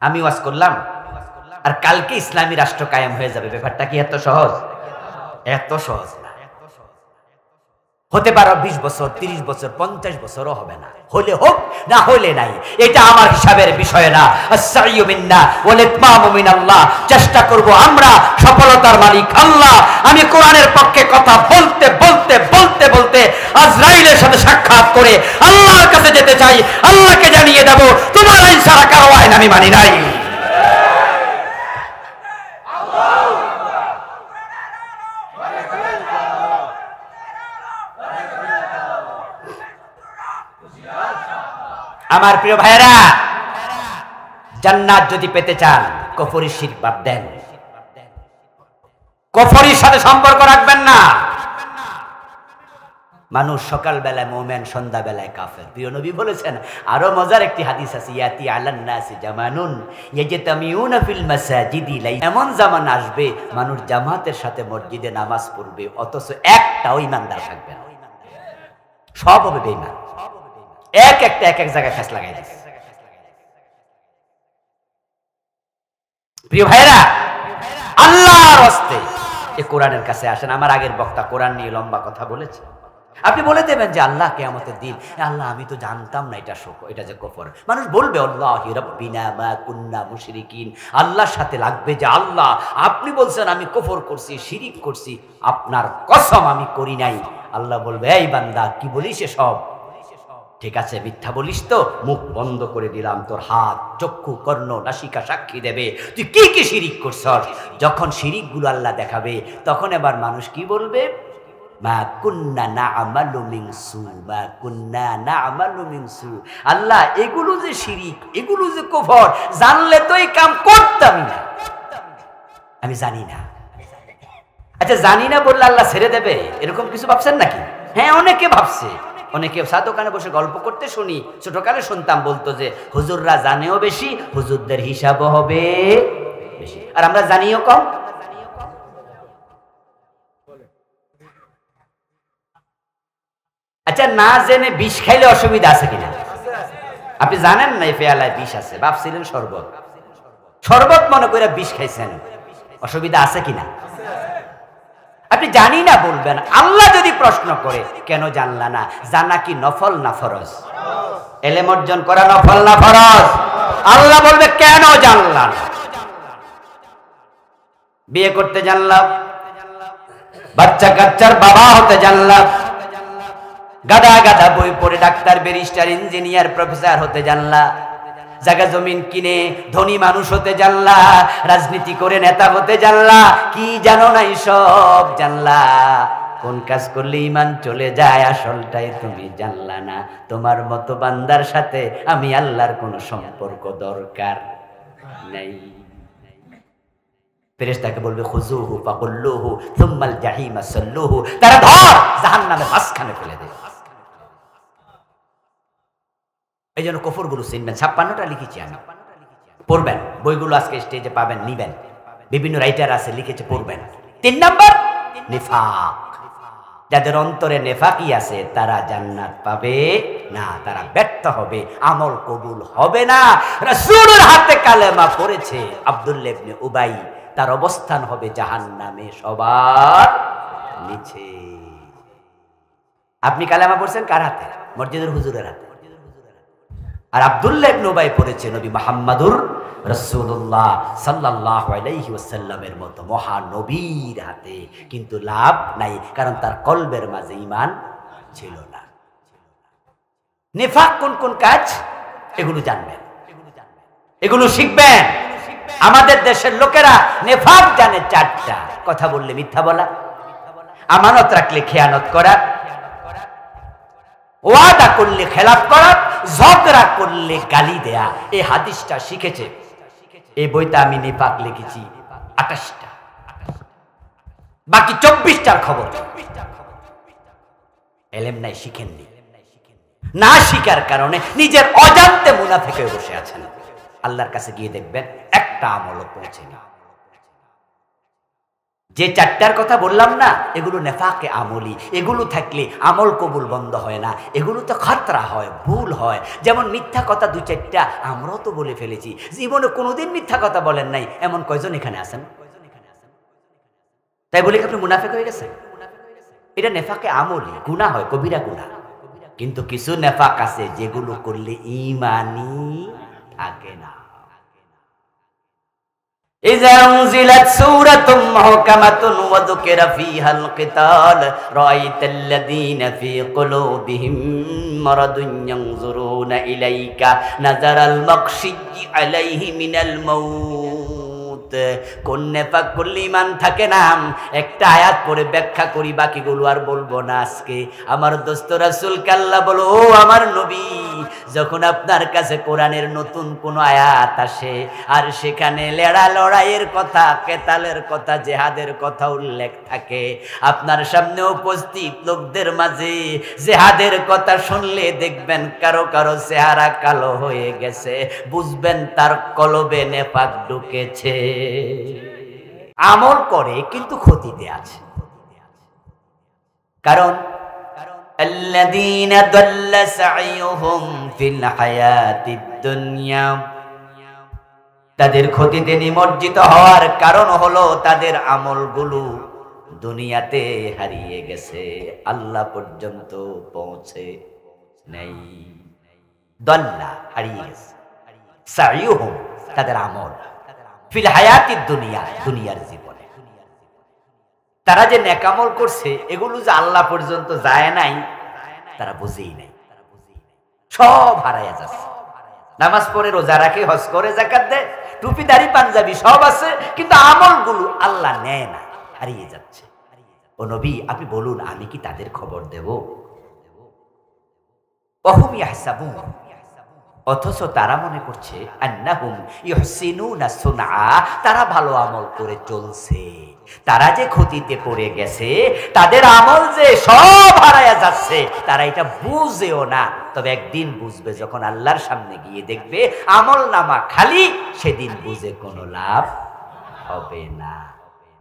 আমি ওয়াজ করলাম আর কালকে ইসলামী রাষ্ট্র কায়েম হয়ে যাবে, ব্যাপারটা কি এত সহজ? এত সহজ না। হতে পারে 20 বছর, 30 বছর, 50 বছরও হবে না। হলে হোক, না হলে নাই, এটা আমার হিসাবের বিষয় না। আস-সাইয়্যু মিন্না ওয়াল ইতমামু মিনাল্লাহ। চেষ্টা করব আমরা, সফলতার মালিক আল্লাহ। আমি কোরআনের পক্ষে কথা বলতে বলতে বলতে বলতে আজরাইলের সাথে সাক্ষাৎ করে আল্লাহর কাছে যেতে চাই। আল্লাহকে জানিয়ে দেব, তোমার আইন ছাড়া কারো আইন আমি মানি নাই। আমার প্রিয় ভাইরা, জান্নাত যদি পেতে চান কুফরি শিরক বাদ দেন, কুফরির সাথে সম্পর্ক রাখবেন না। মানুষ সকাল বেলায় মুমিন, সন্ধ্যা বেলায় কাফের। প্রিয় নবী বলেছেন, আরো মজার একটি হাদিস আছে, ইয়াতি আলান নাসি জামানুন ইয়াজতামিউনা ফিল মাসাজিদি লাই। এমন জামান আসবে মানুষ জামাতের সাথে মসজিদে নামাজ পড়বে, অথচ একটাও ইমানদার থাকবে না, সব হবে বেঈমান। এক এক জায়গায় ফেস লাগাই দিচ্ছে। প্রিয় ভাইরা, আল্লাহর হস্তে এই কোরআনের কাছে আসেন। আমার আগের বক্তা কোরআন নিয়ে লম্বা কথা বলেছে। আপনি বলে দেবেন যে আল্লাহ কিয়ামতের দিন, আল্লাহ আমি তো জানতাম না এটা যে কুফর। মানুষ বলবে আল্লাহি রাব্বিনা মা কুন্না মুশরিকিন, আল্লাহর সাথে লাগবে যে আল্লাহ আপনি বলছেন আমি কুফর করছি, শিরিক করছি, আপনার কসম আমি করি নাই। আল্লাহ বলবে, এই বান্দা কি বলিস এসব? ঠিক আছে, মিথ্যা বলিস তো, মুখ বন্ধ করে দিলাম, তোর হাত, চক্ষু, কর্ণ, নাসিকা সাক্ষী দেবে তুই কি কি শিরিক করছস। যখন শিরিকগুলো আল্লাহ দেখাবে, তখন এবার মানুষ কি বলবে? মা কুন্না না'মালু মিন সু, মা কুন্না না'মালু মিন সু। আল্লাহ এগুলো যে শিরিক, এগুলো যে কুফর, জানলে তো এই কাম করতাম না, আমি জানি না। আচ্ছা, জানি না বললে আল্লাহ ছেড়ে দেবে, এরকম কিছু ভাবছেন নাকি? হ্যাঁ, অনেকে ভাবছে। অনেকে চা দোকানে বসে গল্প করতে শুনি, ছোটকালে শুনতাম, বলতো যে হুজুররা জানেও বেশি, হুজুরদের হিসাবও হবে বেশি, আর আমরা জানিও কম। আচ্ছা, না জেনে বিষ খাইলে অসুবিধা আছে কিনা? আপনি জানেন না এই পেয়ালায় বিষ আছে, ভাবছিলেন শরবত, শরবত মনে করে বিষ খাইছেন, অসুবিধা আছে কিনা? আপনি জানি না বলবেন। আল্লাহ যদি প্রশ্ন করে, কেন জানলা না? জানা কি নফল না ফরজ? ইলম অর্জন করা নফল না ফরজ? আল্লাহ বলবে, কেন জানলা না? বিয়ে করতে জানলাম, বাচ্চা কাচ্চার বাবা হতে জানলাম, গাদা গাদা বই পড়ে ডাক্তার, ব্যারিস্টার, ইঞ্জিনিয়ার, প্রফেসর হতে জানলা, জায়গা জমিন কিনে ধনী মানুষ হতে জানলা, রাজনীতি করে নেতা হতে জানলা, কি জানো না সব জানলা। কোন কাজ করলে ঈমান চলে যায় আসলটাই তুমি জানলা না। তোমার মতো বান্দার সাথে আমি আল্লাহর কোনো সম্পর্ক দরকার নাই। ফেরেশতাকে বলবে, খুযুহু ফাকুল্লুহু সুম্মাল জাহিমা সাল্লুহু, তারা ধর জাহান্নামের মাঝখানে ফেলে দে। এই জন্য কুফরগুলো চিনবেন। 56টা লিখেছি আমি, পড়বেন। বইগুলো আজকে স্টেজে পাবেন, নিবেন। বিভিন্ন রাইটার আছে, লিখেছে, পড়বেন। 3 নাম্বার, নিফাক। যাদের অন্তরে নেফাকি আছে তারা জান্নাত পাবে না, তারা ব্যর্থ হবে, আমল কবুল হবে না। রাসূলের হাতে কালেমা পড়েছে আব্দুল্লাহ ইবনে উবাই, তার অবস্থান হবে জাহান্নামে সবার নিচে। আপনি কালেমা পড়ছেন কার হাতে? মসজিদের হুজুরের হাতে। আর আব্দুল্লাহ ইবনে উবাই পড়েছে নবী মুহাম্মদুর রাসূলুল্লাহ সাল্লাল্লাহু আলাইহি ওয়াসাল্লামের মতো মহানবীর হাতে। কিন্তু লাভ নাই, কারণ তার কলবের মাঝে ঈমান ছিল না। নিফাক কোন কোন কাজ, এগুলো জানবেন, এগুলো শিখবেন। আমাদের দেশের লোকেরা নিফাক জানে 4টা। কথা বললে মিথ্যা বলা, আমানত রাখলে খেয়ানত করা, ওয়াদা করলে খেলাফ করা, ঝগড়া করলে গালি দেয়া। এই হাদিসটা শিখেছে, এই বইটা আমি নিফাক লিখেছি 28টা, বাকি 24টার খবর এলেম নাই, শিখেননি। না শিখার কারণে নিজের অজান্তে মুনাফিকে বসে আছেন। আল্লাহর কাছে গিয়ে দেখবেন একটা আমলও পৌঁছেনি। যে চারটার কথা বললাম না, এগুলো নেফাকে আমলি। এগুলো থাকলে আমল কবুল বন্ধ হয় না, এগুলো তো খাতরা হয়, ভুল হয়। যেমন মিথ্যা কথা দু চারটা আমরাও তো বলে ফেলেছি, জীবনে কোনোদিন মিথ্যা কথা বলেন নাই এমন কয়জন এখানে আছেন? তাই বলে কি আপনি মুনাফিক হয়ে গেছেন? এটা নেফাকে আমলি, গুনাহ হয়, কবিরা গুনাহ। কিন্তু কিছু নেফাক আছে যেগুলো করলে ঈমানই থাকে না। إذا أنزلت سورة محكمة وذكر فيها القتال رأيت الذين في قلوبهم مرض ينظرون إليك نظر المغشي عليه من الموت। কোন নেফাক করলে ঈমান থাকে না? একটা আয়াত পড়ে ব্যাখ্যা করি, বাকিগুলো আর বলবো না আজকে। আমার দোস্ত রাসূলকে আল্লাহ বলো, ও আমার নবী, যখন আপনার কাছে কোরআনের নতুন কোন আয়াত আসে আর সেখানে লড়াইয়ের কথা, কেতালের কথা, জেহাদের কথা উল্লেখ থাকে, আপনার সামনে উপস্থিত লোকদের মাঝে জেহাদের কথা শুনলে দেখবেন কারো কারো চেহারা কালো হয়ে গেছে, বুঝবেন তার কলবে নেফাক ঢুকেছে। আমল করে কিন্তু ক্ষতিতে আছে। কারণ الذين ضل سعيهم في الحياة الدنيا, তাদের ক্ষতিতে নিমজ্জিত হওয়ার কারণ হলো তাদের আমলগুলো দুনিয়াতে হারিয়ে গেছে, আল্লাহ পর্যন্ত পৌঁছে নেই। দল্লা হারিয়ে গেছে, সাইয়ুহুম তাদের আমল, ফিল হায়াতিদ দুনিয়া দুনিয়ার জীবনে। তারা যে নেকামল করছে এগুলো যে আল্লাহ পর্যন্ত যায় নাই, তারা বুঝেই নাই, সব হারাইয়া যাচ্ছে। নামাজ পড়ে, রোজা রাখে, হজ করে, যাকাত দেয়, টুপি দাড়ি পাঞ্জাবি সব আছে, কিন্তু আমলগুলো আল্লাহ নেয় না, হারিয়ে যাচ্ছে। ও নবী, আপনি বলুন আমি কি তাদের খবর দেব? ওহুম ইয়াহসাবুন, অথচ তারা মনে করছে আন্নাহুম ইহসিনুনা সুনআ, তারা ভালো আমল করে চলছে। তারা যে ক্ষতিতে পড়ে গেছে, তাদের আমল যে সব হারায়া যাচ্ছে, তারা এটা বুঝেও না। তবে একদিন বুঝবে, যখন আল্লাহর সামনে গিয়ে দেখবে আমল নামা খালি, সেদিন বুঝে কোনো লাভ হবে না।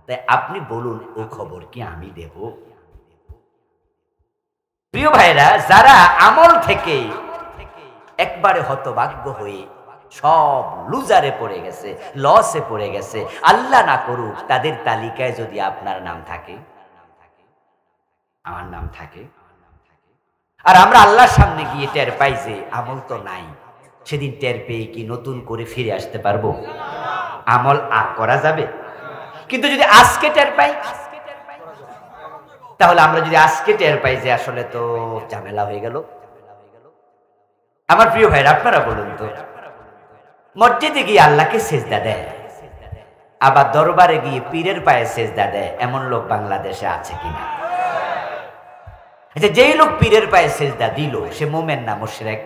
তাই আপনি বলুন, ও খবর কি আমি দেব? প্রিয় ভাইরা, যারা আমল থেকে একবারে হতভাগ্য হয়ে সব লুজারে পড়ে গেছে, লসে পড়ে গেছে, আল্লাহ না করুক তাদের তালিকায় যদি আপনার নাম থাকে, আমার নাম থাকে, আর আমরা আল্লাহর সামনে গিয়ে টের পাই যে আমল তো নাই, সেদিন টের পেয়ে কি নতুন করে ফিরে আসতে পারবো? আমল আর করা যাবে? কিন্তু যদি আজকে টের পাই, তাহলে আমরা যদি আজকে টের পাই যে আসলে তো ঝামেলা হয়ে গেল। আমার প্রিয় ভাইরা, আপনারা বলুন তো, মসজিদে গিয়ে আল্লাহকে সেজদা দেয়, আবার দরবারে গিয়ে পীরের পায়ে সেজদা দেয়, এমন লোক বাংলাদেশে আছে কিনা? আচ্ছা, যেই লোক পীরের পায়ে সেজদা দিল, সে মুমিন না মুশরিক?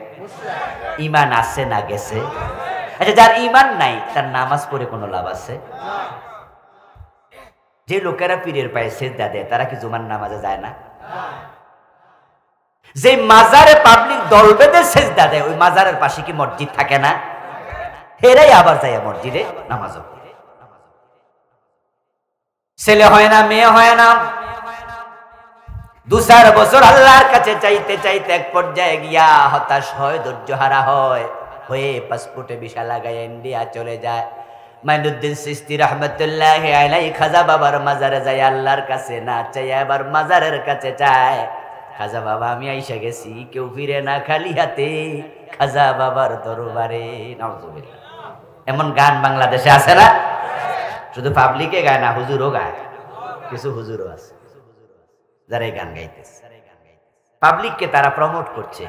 ঈমান আছে না গেছে? আচ্ছা, যার ঈমান নাই তার নামাজ পড়ে কোনো লাভ আছে? যে লোকেরা পীরের পায়ে সেজদা দেয়, তারা কি জুমার নামাজে যায় না? যে মাজারে পাবলিক দল বেঁধে সেজদা দেয়, ওই মাজারের পাশে কি মসজিদ থাকে না? হেরাই আবার যায় মসজিদে নামাজ পড়ে। ছেলে হয় না, মেয়ে হয় না, 2-4 বছর আল্লাহর কাছে চাইতে চাইতে এক পর্যায়ে গিয়া হতাশ হয়, ধৈর্যহারা হয়ে পাসপোর্টে ভিসা লাগায় ইন্ডিয়া চলে যায়। মাইনুদ্দিন চিশতি রাহমাতুল্লাহি আলাইহি খাজা বাবার মাজারে যায়, আল্লাহর কাছে না চাই, আবার মাজারের কাছে চায়। খাজা বাবা, আমি আইসা গেছি, কেউ ফিরে না খালি হাতে, খাজা বাবার দরবারে। নাউজুবিল্লাহ। এমন গান বাংলাদেশে আছে না? শুধু পাবলিকে গায় না, হুজুরও গায়, কিছু হুজুরও আছে যারা এই গান গাইতেছে। পাবলিককে তারা প্রমোট করছে,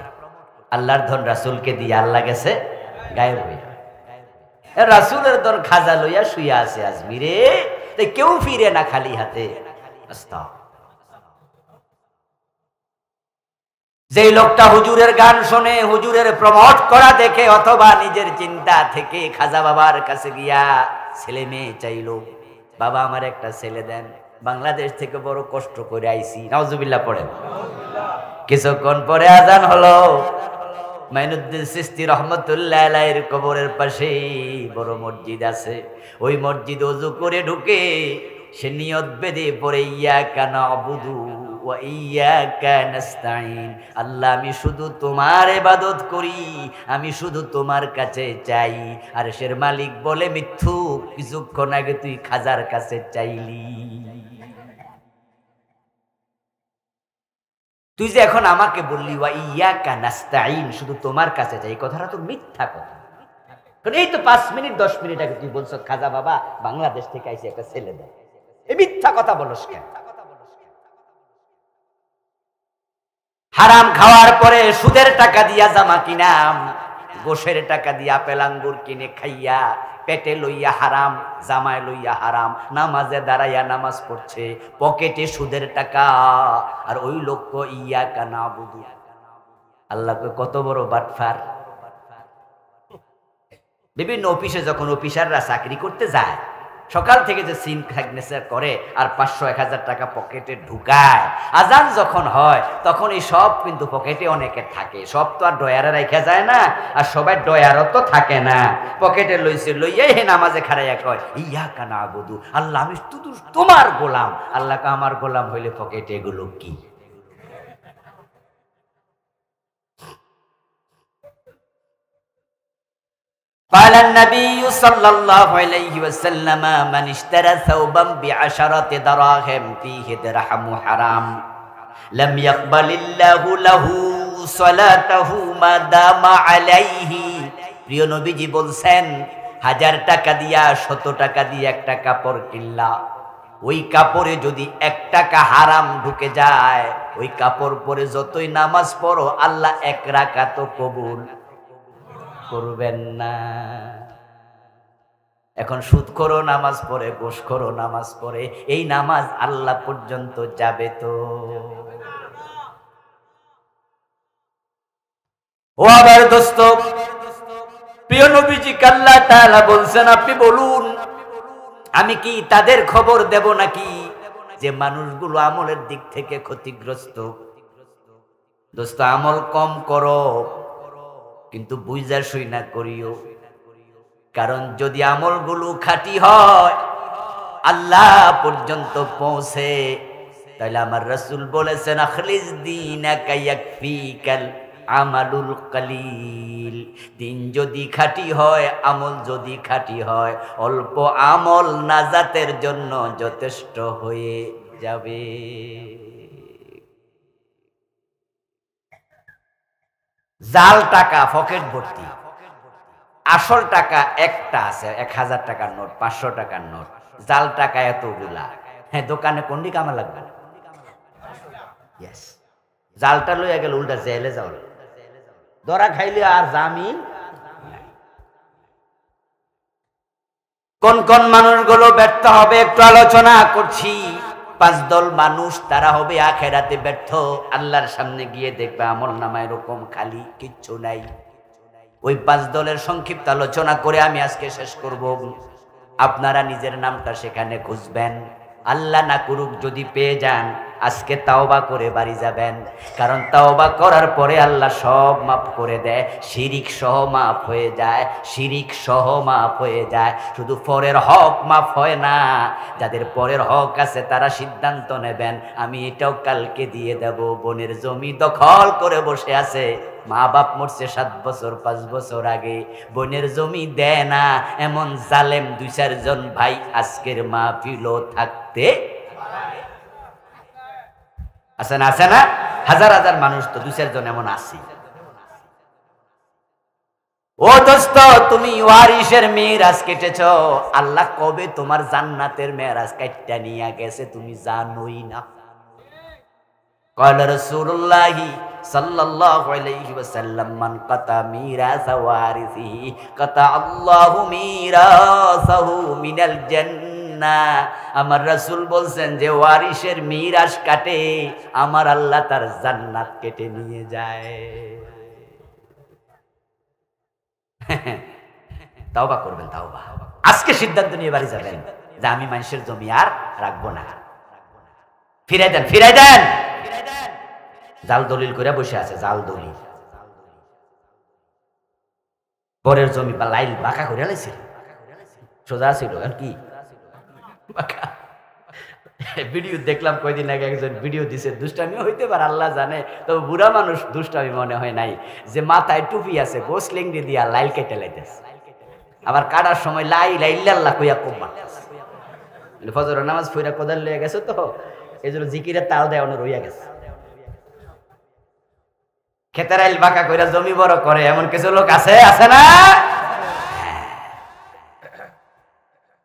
আল্লাহর ধন রাসূলকে দিয়ে আল্লাহ গেছে গায়েব হইয়া। রাসূলের ধন খাজা লইয়া শুইয়া আছে আজমিরে, তাই কেউ ফিরে না খালি হাতে। আস্তাগফিরুল্লাহ। যেই লোকটা হুজুরের গান শুনে, হুজুরের প্রমোট করা দেখে, অথবা নিজের চিন্তা থেকে খাজা বাবার কাছে গিয়া ছেলে মেয়ে চাইলো, বাবা আমার একটা ছেলে দেন, বাংলাদেশ থেকে বড় কষ্ট করে আইছি। নাউজুবিল্লাহ পড়েন। কিছুক্ষণ পরে আজান হলো। মাইনুদ্দিন চিশতি রহমতুল্লাহ আলাইহির কবরের পাশে বড় মসজিদ আছে, ওই মসজিদে ওযু করে ঢুকে সে নিয়ত বেঁধে পড়ে ইয়াকা নাবুদু ওয়া ইয়াকা নাস্তাইন, আল্লাহ আমি শুধু তোমার ইবাদত করি, আমি শুধু তোমার কাছে চাই। আর সের মালিক বলে মিথ্যুক, কিছুক্ষণ আগে তুই খাজার কাছে চাইলি, তুই যে এখন আমাকে বললি ওয়া ইয়াকা নাস্তাইন, শুধু তোমার কাছে চাই, এই কথাটা তো মিথ্যা কথা। কারণ এই তো 5 মিনিট 10 মিনিট আগে তুই বলছ খাজা বাবা বাংলাদেশ থেকে আইছে একটা ছেলে দেয়, এই মিথ্যা কথা বলস কেন? হারাম খাওয়ার পরে সুদের টাকা দিয়া জামা কিনাম, গোশের টাকা দিয়া আপেল আঙ্গুর কিনে খাইয়া পেটে লইয়া হারাম, জামায় লইয়া হারাম, নামাজে দাঁড়াইয়া নামাজ পড়ছে, পকেটে সুদের টাকা, আর ওই লোক ইয়াকা নাবুদু, আল্লাহকে কত বড় বাটফার। বিভিন্ন অফিসে যখন অফিসাররা চাকরি করতে যায়, সকাল থেকে যে সিন সিগনেচার করে আর 500-1000 টাকা পকেটে ঢুকায়, আজান যখন হয় তখন এই সব কিন্তু পকেটে অনেকের থাকে, সব তো আর ডয়ারে রাখা যায় না, আর সবাই ডয়ারও তো থাকে না, পকেটে লইছে, লইয়া হে নামাজে খাড়াইয়া কয় ইয়াকা নাবুদু, আল্লাহ আমি শুধু তোমার গোলাম। আল্লাহকে আমার গোলাম হইলে পকেটে এগুলো কি? قال النبي صلى الله عليه وسلم من اشترى ثوبا ب10 دراهم فيه درهم حرام لم يقبل الله له صلاته ما دام عليه। প্রিয় নবীজি বলছেন, 1000 টাকা দিয়া 100 টাকা দিয়ে একটা কাপড় কিনলা, ওই কাপড়ে যদি 1 টাকা হারাম ঢুকে যায়, ওই কাপড় পরে যতই নামাজ পড়ো আল্লাহ 1 রাকাতও কবুল করবেন না। এখন সুদখোরও নামাজ পড়ে, ঘুষখোরও নামাজ পড়ে, এই নামাজ আল্লাহ পর্যন্ত যাবে তো? ও আবার দোস্ত, প্রিয় নবীজি আল্লাহ তাআলা বলছেন, আপনি বলুন আমি কি তাদের খবর দেব নাকি যে মানুষগুলো আমলের দিক থেকে ক্ষতিগ্রস্ত? দোস্ত, আমল কম করো, কিন্তু বুঝা শুই না করিও, কারণ যদি আমলগুলো খাঁটি হয়, আল্লাহ পর্যন্ত পৌঁছে, তাহলে আমার রাসূল বলেছেন আখলিস দীনাকা ইয়াকফিকাল আমালুল কলিল। দিন যদি খাঁটি হয়, আমল যদি খাঁটি হয়, অল্প আমল নাজাতের জন্য যথেষ্ট হয়ে যাবে। জাল টাকা পকেট ভর্তি, আসল টাকা একটা আছে, 1000 টাকার নোট, 500 টাকার নোট, জাল টাকা এতগুলা। হ্যাঁ, দোকানে কোনটি কামা লাগবে? জালটা লইয়া গেল উল্টা জেলে যাও, ধরা খাইলে আর জামিন। কোন কোন মানুষগুলো ব্যর্থ হবে একটু আলোচনা করছি। 5 দল মানুষ, তারা হবে আখেরাতে ব্যর্থ, আল্লাহর সামনে গিয়ে দেখবে আমল নামা এরকম খালি, কিচ্ছু নাই। ওই 5 দলের সংক্ষিপ্ত আলোচনা করে আমি আজকে শেষ করব। আপনারা নিজের নামটা সেখানে খুঁজবেন, আল্লাহ না করুক যদি পেয়ে যান, আজকে তাওবা করে বাড়ি যাবেন, কারণ তাওবা করার পরে আল্লাহ সব মাফ করে দেয়, শিরিক সহ মাফ হয়ে যায়, শিরিক সহ মাফ হয়ে যায়। শুধু পরের হক মাফ হয় না, যাদের পরের হক আছে তারা সিদ্ধান্ত নেবেন আমি এটাও কালকে দিয়ে দেব। বোনের জমি দখল করে বসে আছে, মা বাপ মরছে 7 বছর 5 বছর আগে, বোনের জমি দেয় না, এমন জালেম 2-4 জন ভাই আজকের মাহফিলও থাকতে আছে না? আছে না? হাজার হাজার মানুষ তো 2-4 জন এমন আছে। ও দোস্ত, তুমি ওয়ারিসের মেরাজ কেটেছ, আল্লাহ কবে তোমার জান্নাতের মেরাজ কাটটা নিয়ে গেছে তুমি জানোই না। قال رسول الله صلى الله عليه وسلم من قطع ميراث وارثه قطع الله ميراثه من الجنة। আমার রাসূল বলছেন যে ওয়ারিসের মিরাস কাটে, আমার আল্লাহ তার জান্নাত কেটে নিয়ে যায়। তাওবা করবেন, তাওবা। আজকে সিদ্ধান্ত নিয়ে বাড়ি যাবেন যে আমি মানুষের জমি আর রাখবো না, ফিরাই দেন, ফিরাই দেন। জাল দলিল করে বসে আছে, জাল দলিল, পরের জমি বা লাইল বাঁকা করে লাইছিল, সোজা ছিল আর কি বাঁকা। ভিডিও দেখলাম কয়দিন আগে, একজন ভিডিও দিছে, দুষ্টামিও হইতে পারে আল্লাহ জানে, তবে বুড়া মানুষ দুষ্টামি মনে হয় নাই, যে মাথায় টুপি আছে গোসলিং দিয়া লাইল কেটে লাইতেছে, আবার কাটার সময় লাই লাইল্লাল্লাহ কইয়া খুব মারতেছে। ফজরের নামাজ ফইরা কোদাল লইয়া গেছে তো, এই জন্য জিকিরের তাল দেয় অন্য রইয়া গেছে। খেতের আইল বাঁকা কইরা জমি বড় করে এমন কিছু লোক আছে, আছে না?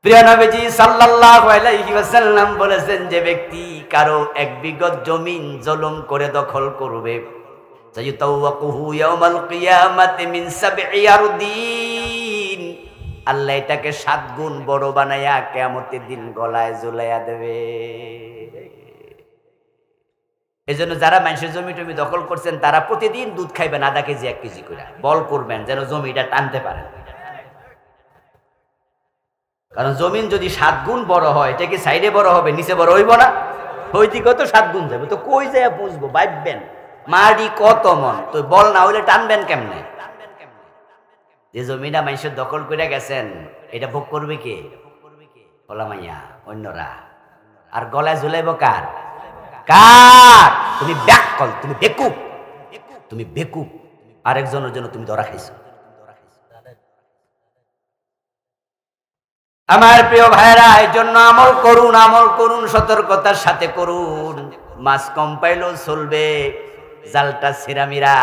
প্রিয় নবীজি সাল্লাল্লাহু আলাইহি ওয়াসাল্লাম বলেছেন, যে ব্যক্তি কারো এক বিঘত জমিন জুলুম করে দখল করবে, সাইয়ুতাওয়াকুহু ইয়াউমাল কিয়ামাতি মিন সাবঈ আরদিন, আল্লাহ এটাকে 7 গুণ বড় বানায়া কিয়ামতের দিন গলায় ঝুলাইয়া দেবে। এজন্য যারা মানুষের জমি টমি দখল করছেন তারা প্রতিদিন দুধ খাইবেন আধা কেজি 1 কেজি করে, বল করবেন যেন জমিটা টানতে পারেন। কারণ জমিন যদি 7 গুণ বড় হয়, এটা কি সাইডে বড় হবে, নিচে বড় হইব না? হইতে কত 7 গুণ যাবে, তো কই যায় বুঝবো, ভাববেন মাটি কত মন, তো বল না হইলে টানবেন কেমনে? যে জমিটা মানুষের দখল করে গেছেন, এটা ভোগ করবে কে? ওলা মাইয়া, অন্যরা। আর গলায় ঝুলাইব কার? কার? তুমি ব্যাককল, তুমি বেকুব, তুমি বেকুব, আরেকজনের জন্য তুমি ধরা খাইছো। আমার প্রিয় ভাইরা, এই জন্য আমল করুন, আমল করুন, সতর্কতার সাথে করুন। মাছ কম পাইলেও চলবে, জালটা ছিঁড়ামিরা,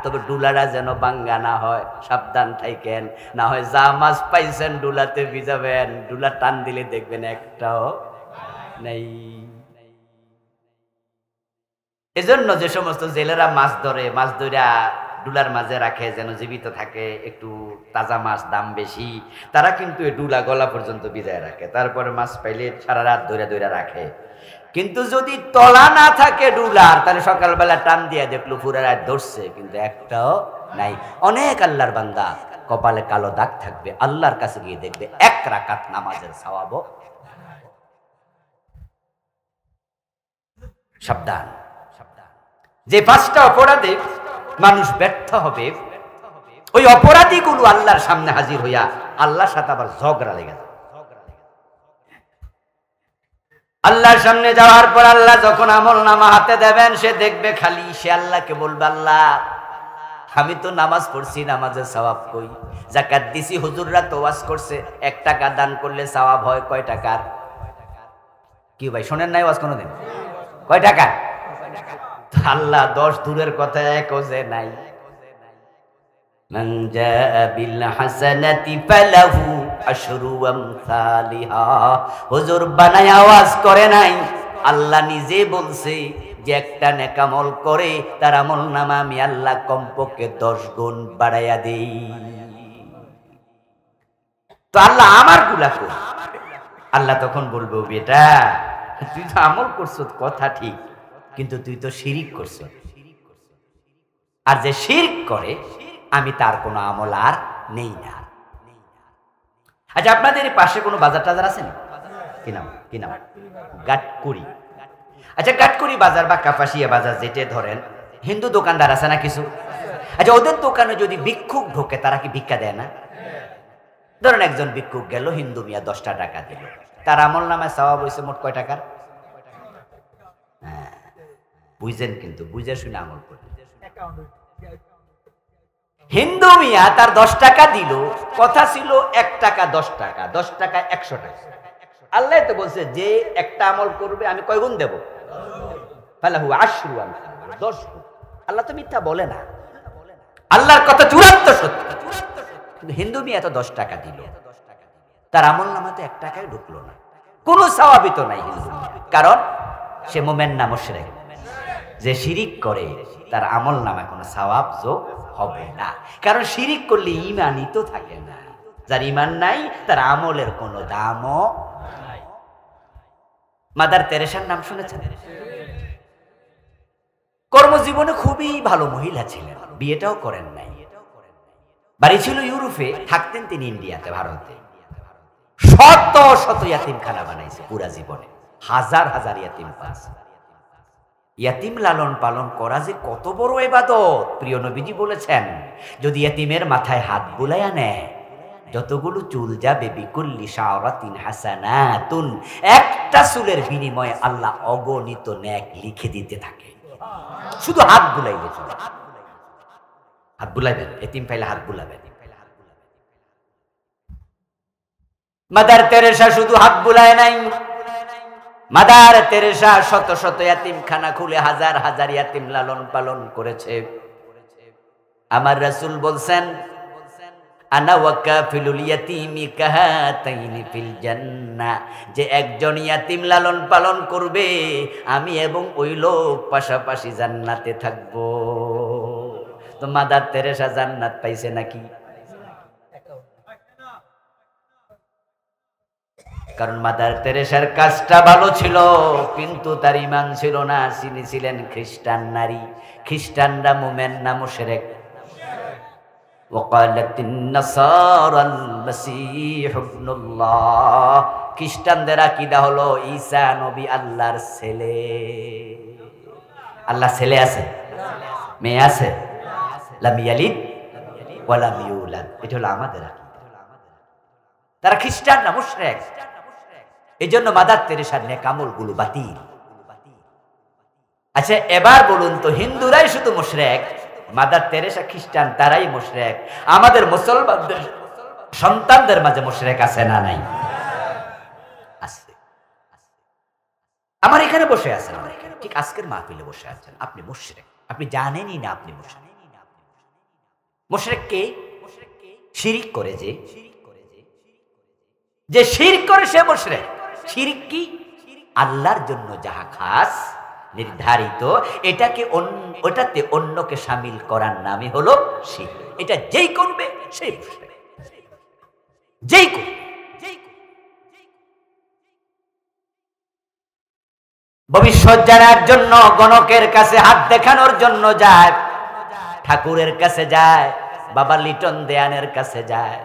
তবে ডুলাটা যেন বাঙ্গা না হয়, সাবধান থাকেন, না হয় যা মাছ পাইছেন ডুলাতে ভিজাবেন, ডুলা টান দিলে দেখবেন একটাও নেই। এজন্য যে সমস্ত জেলেরা মাছ ধরে, মাছ ধরা ডুলার মাঝে রাখে যেন জীবিত থাকে, একটু তাজা মাছ দাম বেশি, তারা কিন্তু এই ডুলা গলা পর্যন্ত ভিজায় রাখে, তারপরে মাছ পাইলে সারা রাত ধরে ধরে রাখে। কিন্তু যদি তলা না থাকে ডুলার, তাহলে সকালবেলা টান দিয়ে দেখলো পুরা রাত ধরছে, কিন্তু একটাও নাই। অনেক আল্লাহর বান্দা কপালে কালো দাগ থাকবে, আল্লাহর কাছে গিয়ে দেখবে 1 রাকাত নামাজের সওয়াবও। সাবধান, যে 5টা অপরাধে মানুষ ব্যর্থ হবে, ওই অপরাধীগুলো আল্লাহর সামনে হাজির হইয়া আল্লাহর সাথে আবার ঝগড়া লেগে যাবে। আল্লাহর সামনে যাওয়ার পর আল্লাহ যখন আমল নামা হাতে দেবেন, সে দেখবে খালি, সে আল্লাহকে বলবে, আল্লাহ আমি তো নামাজ পড়ছি, নামাজের সওয়াব কই? যাকাত দিছি, হুজুররা তো ওয়াজ করছে 1 টাকা দান করলে সওয়াব হয় কয় টাকার? কি ভাই শোনেন নাই ওয়াজ কোনোদিন? কয় টাকা? আল্লাহ 10 দূরের কথা, 1ও যে নাই। মান জাআ বিল হাসানাতি ফালাহু আশরু আমসালিহা, হুজুর বানায় আওয়াজ করে নাই, আল্লাহ নিজে বলছে যে একটা নেক আমল করে তার আমল নামা আমি আল্লাহ কমপক্ষে 10 গুণ বাড়াইয়া দেই। তো আল্লাহ আমার গুলা কর। আল্লাহ তখন বলবো, বেটা তুই তো আমল করছিস কথা ঠিক, কিন্তু তুই তো শিরিক করছিস, আর যে শিরক করে আমি তার কোনো আমল আর নেই না। আচ্ছা, আপনাদের পাশে কোনো বাজার টাজার আছে না? কি নাম? কি নাম? গাটকুড়ি। আচ্ছা, গাটকুড়ি বাজার বা কাপাসিয়া বাজার যেটা ধরেন, হিন্দু দোকানদার আছে না কিছু? আচ্ছা, ওদের দোকানে যদি ভিক্ষুক ঢোকে, তারা কি ভিক্ষা দেয় না? ধরেন একজন ভিক্ষুক গেল, হিন্দু মিয়া 10টা টাকা দিল, তার আমল নামায় সওয়াব হইছে মোট কয় টাকার? হ্যাঁ, বুঝেন, কিন্তু বুঝে শুনে আমল করেন। হিন্দু মিয়া তার 10 টাকা দিল, কথা ছিল 1 টাকা 10 টাকা, 10 টাকা 100 টাকা। আল্লাহ তো বলছে যে একটা আমল করবে আমি কয় গুণ দেব? ফালাহু আশরু আমসালিহা, 10 গুণ। আল্লাহ তো মিথ্যা বলে না, আল্লাহর কথা চূড়ান্ত সত্য। কিন্তু হিন্দু মিয়া তো 10 টাকা দিল, তার আমল নামাতে 1 টাকায় ঢুকলো না, কোনো সওয়াবই তো নাই হিন্দু মিয়া, কারণ সে মুমিন না মুশরিক। যে শিরিক করে তার আমল নামায় কোনো সওয়াব যোগ হবে না, কারণ শিরিক করলে ঈমানই তো থাকে না। যার ঈমান নাই তার আমলের কোনো দামও নাই। মাদার তেরেসার নাম শুনেছেন? কর্মজীবনে খুবই ভালো মহিলা ছিলেন, বিয়েটাও করেন নাই, বাড়ি ছিল ইউরোপে, থাকতেন তিনি ইন্ডিয়াতে, ভারতে। শত শত ইয়াতিমখানা বানাইছে পুরা জীবনে, হাজার হাজার ইয়াতিম পালছে। ইয়াতিম লালন পালন করা যে কত বড় ইবাদত! প্রিয় নবীজি বলেছেন, যদি ইয়াতিমের মাথায় হাত বুলাইয়া নেয়, যতগুলো চুল যাবে বিকুল্লি শাওরাতিন হাসানাতুন, একটা চুলের বিনিময়ে আল্লাহ অগণিত নেক লিখে দিতে থাকে। শুধু হাত বুলাইলে চলে, হাত বুলাইবেন, এতিম পাইলে হাত বুলাবেন। মাদার তেরেসা শুধু হাত বুলায় নাই, মাদার তেরেসা শত শত ইয়াতিমখানা খুলে হাজার হাজার ইয়াতিম লালন পালন করেছে। আমার রাসূল বলছেন, আনা ওয়াকাফিলুল ইয়াতিমি কাহাতাইনি ফিল জান্নাহ, যে একজন ইয়াতিম লালন পালন করবে আমি এবং ওই লোক পাশাপাশি জান্নাতে থাকব। তো মাদার তেরেসা জান্নাত পাইছে নাকি? কারণ মাদার তেরেসার কাজটা ভালো ছিল, কিন্তু তার ঈমান ছিল না। তিনি ছিলেন খ্রিস্টান নারী। খ্রিস্টানরা মুমিন না মুশরিক? ওয়াকালাতিন নাসারাল মাসীহ ইবনুল্লাহ, খ্রিস্টানদের আকীদা হলো ঈসা নবী আল্লাহর ছেলে। আল্লাহ ছেলে আছে, মেয়ে আছে? লাম ইয়ালিদ ওয়া লাম ইউলাদ। এটা হলো আমাদের আকীদা। তারা খ্রিস্টান না মুশরিক। এজন্য মাদার তেরেসার নেক আমলগুলো বাতিল। আচ্ছা এবার বলুন তো, হিন্দুরাই শুধু মুশরিক, মাদার তেরেসা খ্রিস্টান তারাই মুশরিক, আমাদের মুসলমানদের সন্তানদের মাঝে মুশরিক আছে না নাই? আছে। আমার এখানে বসে আছেন, ঠিক আজকের মাহফিলে বসে আছেন, আপনি মুশরিক, আপনি জানেনই না আপনি মুশরিক। মুশরিক কে? শিরিক করে, যে শিরক করে সে মুশরিক। শিরক কি? আল্লাহর জন্য যাহা খাস নির্ধারিত, ওটাতে অন্যকে শামিল করার নামই হলো শিরক। এটা যেই করবে সেই মুশরিক, যেই করবে। ভবিষ্যৎ জানার জন্য গণকের কাছে হাত দেখানোর জন্য যায়, ঠাকুরের কাছে যায়, বাবা লিটন দেয়ানের কাছে যায়,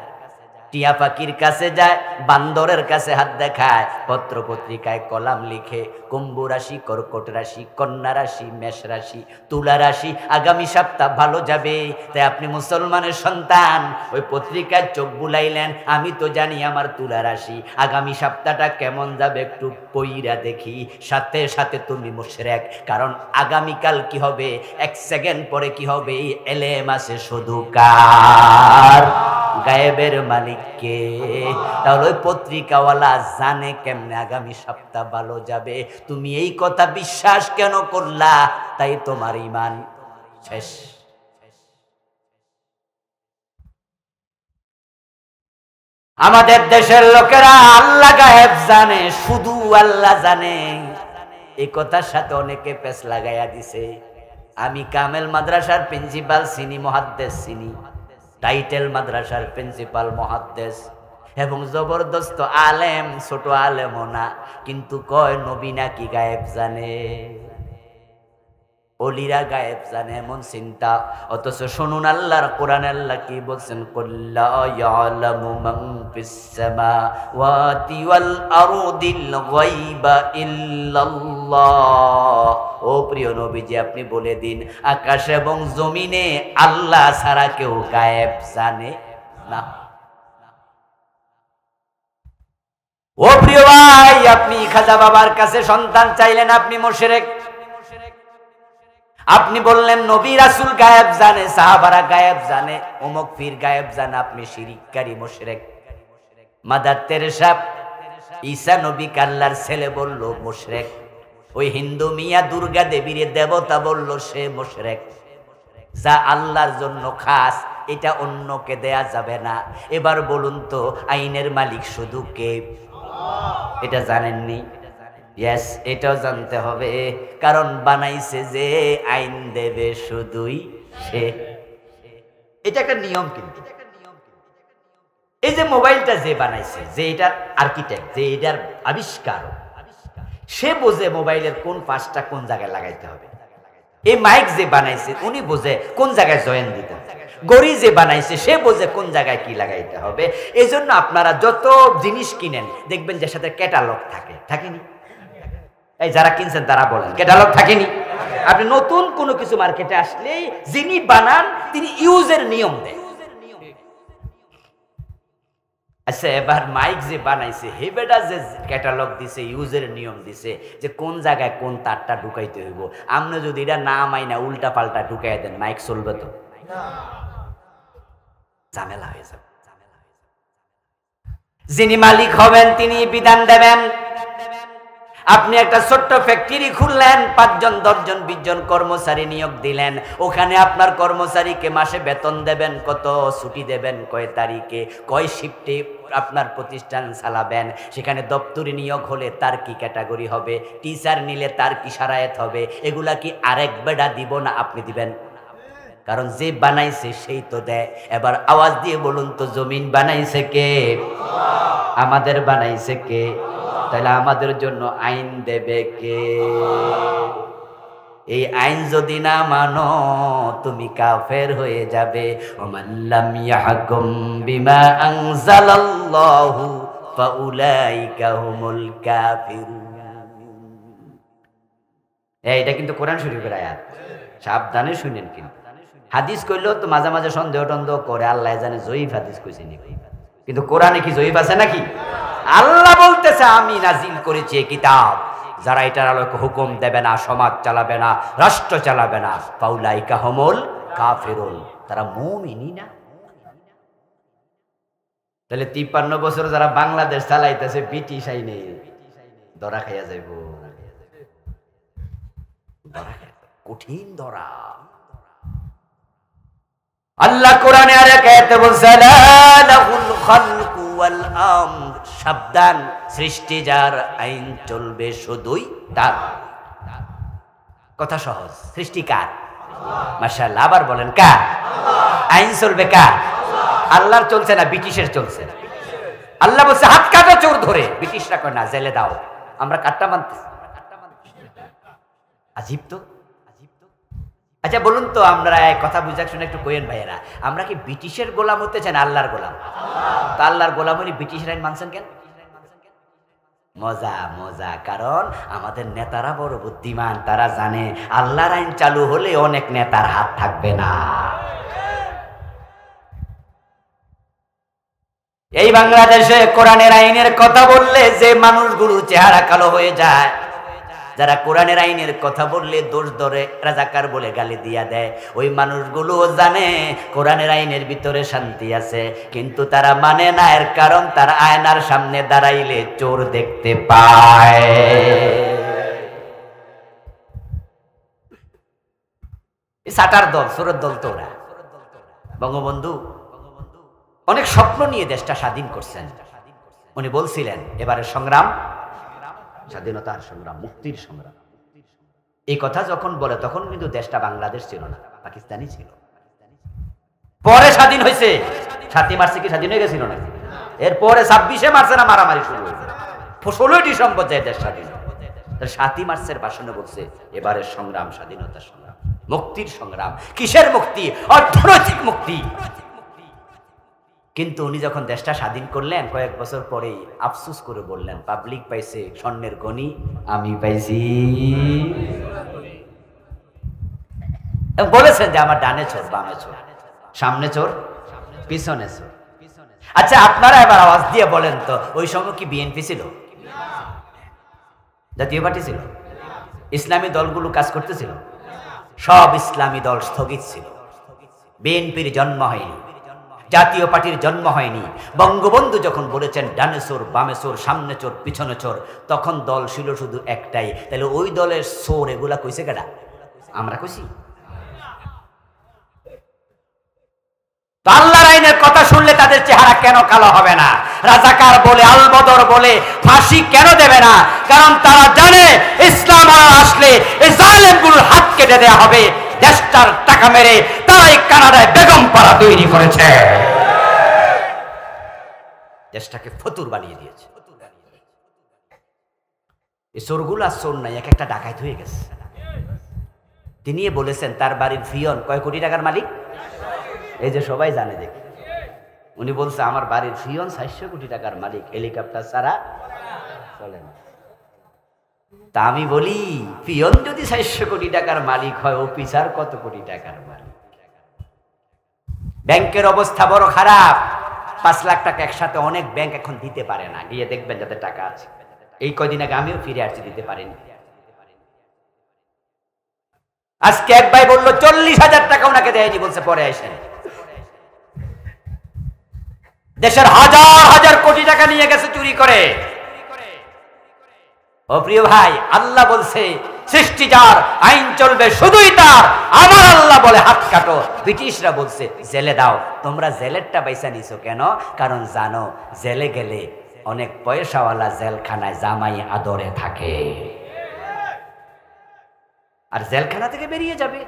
টিয়া পাখির কাছে যায়, বান্দরের কাছে হাত দেখায়, পত্র পত্রিকায় কলাম লিখে, কুম্ভ রাশি, কর্কট রাশি, কন্যা রাশি, মেষ রাশি, তুলা রাশি, আগামী সপ্তাহ ভালো যাবে। তাই আপনি মুসলমানের সন্তান, ওই পত্রিকায় চোখ বুলাইলেন, আমি তো জানি আমার তুলা রাশি, আগামী সপ্তাহটা কেমন যাবে একটু পইরা দেখি। সাথে সাথে তুমি মুশরিক, কারণ আগামীকাল কি হবে, এক সেকেন্ড পরে কি হবে, এলেম আছে শুধু কার? গায়েবের মালিককে। তাহলে ওই পত্রিকাওয়ালা জানে কেমনে আগামী সপ্তাহ ভালো যাবে? তুমি এই কথা বিশ্বাস কেন করলা? তাই তোমার ঈমান শেষ। আমাদের দেশের লোকেরা আল্লাহ গায়েব জানে, শুধু আল্লাহ জানে, এই কথার সাথে অনেকে পেছ লাগাইয়া দিছে। আমি কামেল মাদ্রাসার প্রিন্সিপাল চিনি, মুহাদ্দিস চিনি, টাইটেল মাদ্রাসার প্রিন্সিপাল মুহাদ্দিস এবং জবরদস্ত আলেম, ছোট আলেমও না, কিন্তু কয় নবী নাকি গায়েব জানে, ওলিরা গায়েব জানে, এমন চিন্তা। অথচ শুনুন আল্লাহর কোরআন, আল্লাহ কি বলছেন, কুল্লা ইয়ালামু মান ফিস সামাওয়াতি ওয়াল আরদিল গায়বা ইল্লাল্লাহ। ও প্রিয় নবীজি, আপনি বলে দিন, আকাশ এবং জমিনে আল্লাহ ছাড়া কেউ গায়েব জানে না। ও প্রিয় ভাই, আপনি খাজা বাবার কাছে সন্তান চাইলেন, আপনি মুশরিক। আপনি বললেন নবী রাসূল গায়েব জানে, সাহাবারা গায়েব জানে, অমুক পীর গায়েব জানে, আপনি শিরিককারী মুশরিক। মাদার তেরেসা ঈসা নবীকে আল্লাহর ছেলে বলল, মুশরিক। ওই হিন্দু মিয়া দুর্গা দেবীর দেবতা বলল, সে মুশরিক। যা আল্লাহর জন্য খাস, এটা অন্যকে দেয়া যাবে না। এবার বলুন তো, আইনের মালিক শুধু কে? এটা জানেননি? ইয়েস, এটাও জানতে হবে, কারণ বানাইছে যে, আইন দেবে শুধুই সে। এটা একটা নিয়ম। কিন্তু এই যে মোবাইলটা যে বানাইছে, যে এটার আর্কিটেক্ট, যে এটার আবিষ্কার, সে বোঝে মোবাইলের কোন পাশটা কোন জায়গায় লাগাইতে হবে। এই মাইক যে বানাইছে উনি বোঝে কোন জায়গায় জয়েন দিতে হবে। গড়ি যে বানাইছে সে বোঝে কোন জায়গায় কি লাগাইতে হবে। এই জন্য আপনারা যত জিনিস কিনেন দেখবেন যে সাথে ক্যাটালগ থাকে, থাকেনি? এই যারা কিনছেন তারা বলেন, ক্যাটালগ থাকেনি? আপনি নতুন কোনো কিছু মার্কেটে আসলেই যিনি বানান তিনি ইউজের নিয়ম দেন। আচ্ছা, এবার মাইক যে বানাইছে হে বেটা যে ক্যাটালগ দিছে, ইউজের নিয়ম দিছে যে কোন জায়গায় কোন তারটা ঢুকাইতে হইব, আপনি যদি এটা না মাইনা উল্টা পাল্টা ঢুকাই দেন মাইক চলবে তো? ঝামেলা হয়ে যাবে। যিনি মালিক হবেন তিনি বিধান দেবেন। আপনি একটা ছোট্ট ফ্যাক্টরি খুললেন, 5 জন 10 জন 20 জন কর্মচারী নিয়োগ দিলেন, ওখানে আপনার কর্মচারীকে মাসে বেতন দেবেন কত, ছুটি দেবেন কয় তারিখে, কয় শিফটে আপনার প্রতিষ্ঠান চালাবেন, সেখানে দপ্তরি নিয়োগ হলে তার কি ক্যাটাগরি হবে, টিচার নিলে তার কি সারায়াত হবে, এগুলা কি আরেক বেড়া দিব না আপনি দিবেন? কারণ যে বানাইছে সেই তো দেয়। এবার আওয়াজ দিয়ে বলুন তো, জমিন বানাইছে কে? আমাদের বানাইছে কে? তাহলে আমাদের জন্য আইন দেবে কে? এই আইন যদি না মানো তুমি কাফের হয়ে যাবে। ওমান লাম ইয়াহকুম বিমা আনজালাল্লাহু ফাউলাইকা হুমুল কাফিরুন। এইটা কিন্তু কোরআন শরীফের আয়াত, সাবধানে শুনেন। কিন্তু হাদিস কইলেও তো মাঝে মাঝে সন্দেহ টন্দেহ করে, আল্লাহ জানে জয়ীফ হাদিস কইছে নি, কিন্তু কোরআনে কি জয়ীফ আছে নাকি? আল্লাহ বলতেছে আমি নাজিল করেছি এই কিতাব, যারা এটার আলোকে হুকুম দেবে না, সমাজ চালাবে না, রাষ্ট্র চালাবে না, ফাউলাইকা হুমুল কাফিরুন, তারা মুমিনই না। তাহলে 53 বছর যারা বাংলাদেশ চালাইতেছে ব্রিটিশ আইনে ধরা খাইয়া যাইব, কঠিন ধরা। আল্লাহ কোরআনে আরেক আয়াতে বলছে লাহুল খালকু ওয়াল আমর, সাবধান, সৃষ্টি যার, আইন চলবে শুধুই তার। কথা সহজ, সৃষ্টি কার? মাশাআল্লাহ। আবার বলেন কার? আইন চলবে কার? আল্লাহর চলছে না ব্রিটিশের চলছে? আল্লাহ বলছে হাত কাটো চোর ধরে, ব্রিটিশরা কয় না জেলে দাও, আমরা কাটটা মানতেছি। আজীব তো। আচ্ছা বলুন তো, আমরা কথা বুঝা শুনে একটু কইেন ভাইয়েরা, আমরা কি ব্রিটিশের গোলাম হতে চান আল্লাহর গোলাম? তো আল্লাহর গোলাম হলে ব্রিটিশের আইন মানছেন কেন? মজা মজা, কারণ আমাদের নেতারা বড় বুদ্ধিমান, তারা জানে আল্লাহর আইন চালু হলে অনেক নেতার হাত থাকবে না। এই বাংলাদেশে কোরআনের আইনের কথা বললে যে মানুষগুলো চেহারা কালো হয়ে যায়, যারা কোরআনের আইনের কথা বললে দোষ ধরে রাজাকার বলে গালি দিয়া দেয়, ওই মানুষগুলো জানে কোরআনের আইনের ভিতরে শান্তি আছে, কিন্তু তারা মানে না। এর কারণ তারা আয়নার সামনে দাঁড়াইলে চোর দেখতে পায়। সাটার দল, সুরের দল তো ওরা। বঙ্গবন্ধু অনেক স্বপ্ন নিয়ে দেশটা স্বাধীন করছেন। উনি বলছিলেন এবারের সংগ্রাম স্বাধীনতার সংগ্রাম, মুক্তির সংগ্রাম। এই কথা যখন বলে তখন কিন্তু দেশটা বাংলাদেশ ছিল না, পাকিস্তানই ছিল। পরে স্বাধীন হয়েছে। 7 মার্চে কি স্বাধীন হয়ে গেছিল না? এরপরে 26 মার্চে না মারামারি শুরু হয়েছে, 16 ডিসেম্বর যায় দেশ স্বাধীন। 7 মার্চের ভাষণে বলছে এবারের সংগ্রাম স্বাধীনতার সংগ্রাম, মুক্তির সংগ্রাম। কিসের মুক্তি? অর্থনৈতিক মুক্তি। কিন্তু উনি যখন দেশটা স্বাধীন করলেন কয়েক বছর পরেই আফসোস করে বললেন, পাবলিক পাইছে স্বর্ণের গনি, আমি পাইছি। বলেছেন যে আমার ডানে চোর, বামে চোর, সামনে চোর, পিছনে চোর। আচ্ছা আপনারা এবার আওয়াজ দিয়ে বলেন তো, ওই সময় কি বিএনপি ছিল? জাতীয় পার্টি ছিল? ইসলামী দলগুলো কাজ করতেছিল? সব ইসলামী দল স্থগিত ছিল। বিএনপির জন্ম হয়নি, জাতীয় পার্টির জন্ম হয়নি। বঙ্গবন্ধু যখন বলেছেন ডানে চোর, বামে চোর, সামনে চোর, পিছনে চোর, তখন দল ছিল শুধু একটাই। তাহলে ওই দলের চোর এগুলা কইছে কেডা? আমরা কইছি? আল্লাহর আইনের কথা শুনলে তাদের চেহারা কেন কালো হবে না? রাজাকার বলে, আলবদর বলে ফাঁসি কেন দেবে না? কারণ তারা জানে ইসলাম আসলে এই জালেমগুলোর হাত কেটে দেয়া হবে। দেশটার টাকা মেরে তারাই কানাডায় বেগম পাড়া তৈরি করেছে, দেশটাকে ফতুর বানিয়ে দিয়েছে। এই চোরগুলো আর চোর নাই, এক একটা ডাকাত হয়ে গেছে। তিনি বলেছেন তার বাড়ির ফিয়ন কয় কোটি টাকার মালিক? এই যে সবাই জানে দেখি, উনি বলছে আমার বাড়ির ফিয়ন 400 কোটি টাকার মালিক, হেলিকপ্টার ছাড়া চলে না। তা আমি বলি পিয়ন যদি 400 কোটি টাকার মালিক হয়, অফিসার কত কোটি টাকার মালিক? ব্যাংকের অবস্থা বড় খারাপ। 5 লাখ টাকা একসাথে অনেক ব্যাংক এখন দিতে পারে না, গিয়ে দেখবেন যাদের টাকা আছে। এই কয়দিন আগে আমিও ফিরে আসছি, দিতে পারিনি। আজকে এক ভাই বললো 40,000 টাকা ওনাকে দেয়নি, বলছে পরে আসেন। দেশের হাজার হাজার কোটি টাকা নিয়ে গেছে চুরি করে। ও প্রিয় ভাই, আল্লাহ বলছে সৃষ্টি যার, আইন চলবে শুধুই তার। আমার আল্লাহ বলে হাত কাটো। ব্রিটিশরা বলছে জেলে দাও। তোমরা জেলেরটা বাইসা নিছো কেন? কারণ জানো জেলে গেলে অনেক পয়সাওয়ালা জেলখানায় জামাই আদরে থাকে, আর জেলখানা থেকে বেরিয়ে যাবে,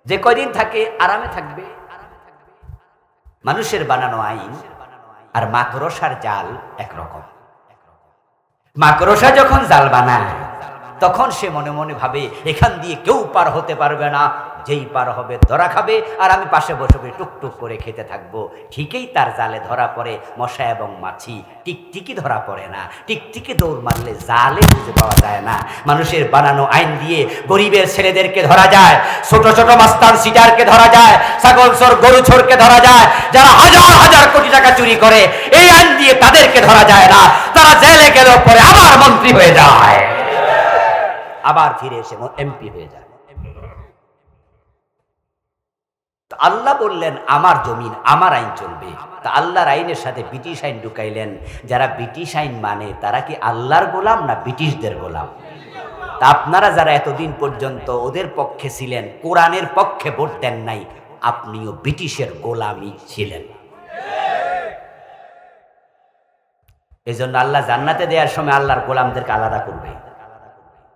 যে কয়দিন থাকে আরামে থাকবে। মানুষের বানানো আইন আর মাকড়সার জাল একরকম। মাকড়সা যখন জাল বানায় তখন সে মনে মনে ভাবে এখান দিয়ে কেউ পার হতে পারবে না, যেই পার হবে ধরা খাবে, আর আমি পাশে বসে টুকটুক করে খেতে থাকবো। ঠিকই তার জালে ধরা পড়ে মশা এবং মাছি, টিকটিকি ধরা পড়ে না। টিকটিকি দৌড় মারলে জালে খুঁজে পাওয়া যায় না। মানুষের বানানো আইন দিয়ে গরিবের ছেলেদেরকে ধরা যায়, ছোট ছোট মাস্তান সিটারকে ধরা যায়, ছাগল চোর গরু চোরকে ধরা যায়। যারা হাজার হাজার কোটি টাকা চুরি করে, এই আইন দিয়ে তাদেরকে ধরা যায় না। তারা জেলে গেলেও পরে আবার মন্ত্রী হয়ে যায়, আবার ফিরে এসে এমপি হয়ে যায়। আল্লাহ বললেন আমার জমিন, আমার আইন চলবে। তা আল্লাহর আইনের সাথে ব্রিটিশ আইন ঢুকাইলেন। যারা ব্রিটিশ আইন মানে তারা কি আল্লাহর গোলাম না ব্রিটিশদের গোলাম? তা আপনারা যারা এতদিন পর্যন্ত ওদের পক্ষে ছিলেন, কোরআনের পক্ষে ভোট দেন নাই, আপনিও ব্রিটিশের গোলামই ছিলেন। এই জন্য আল্লাহ জান্নাতে দেওয়ার সময় আল্লাহর গোলামদেরকে আলাদা করবে।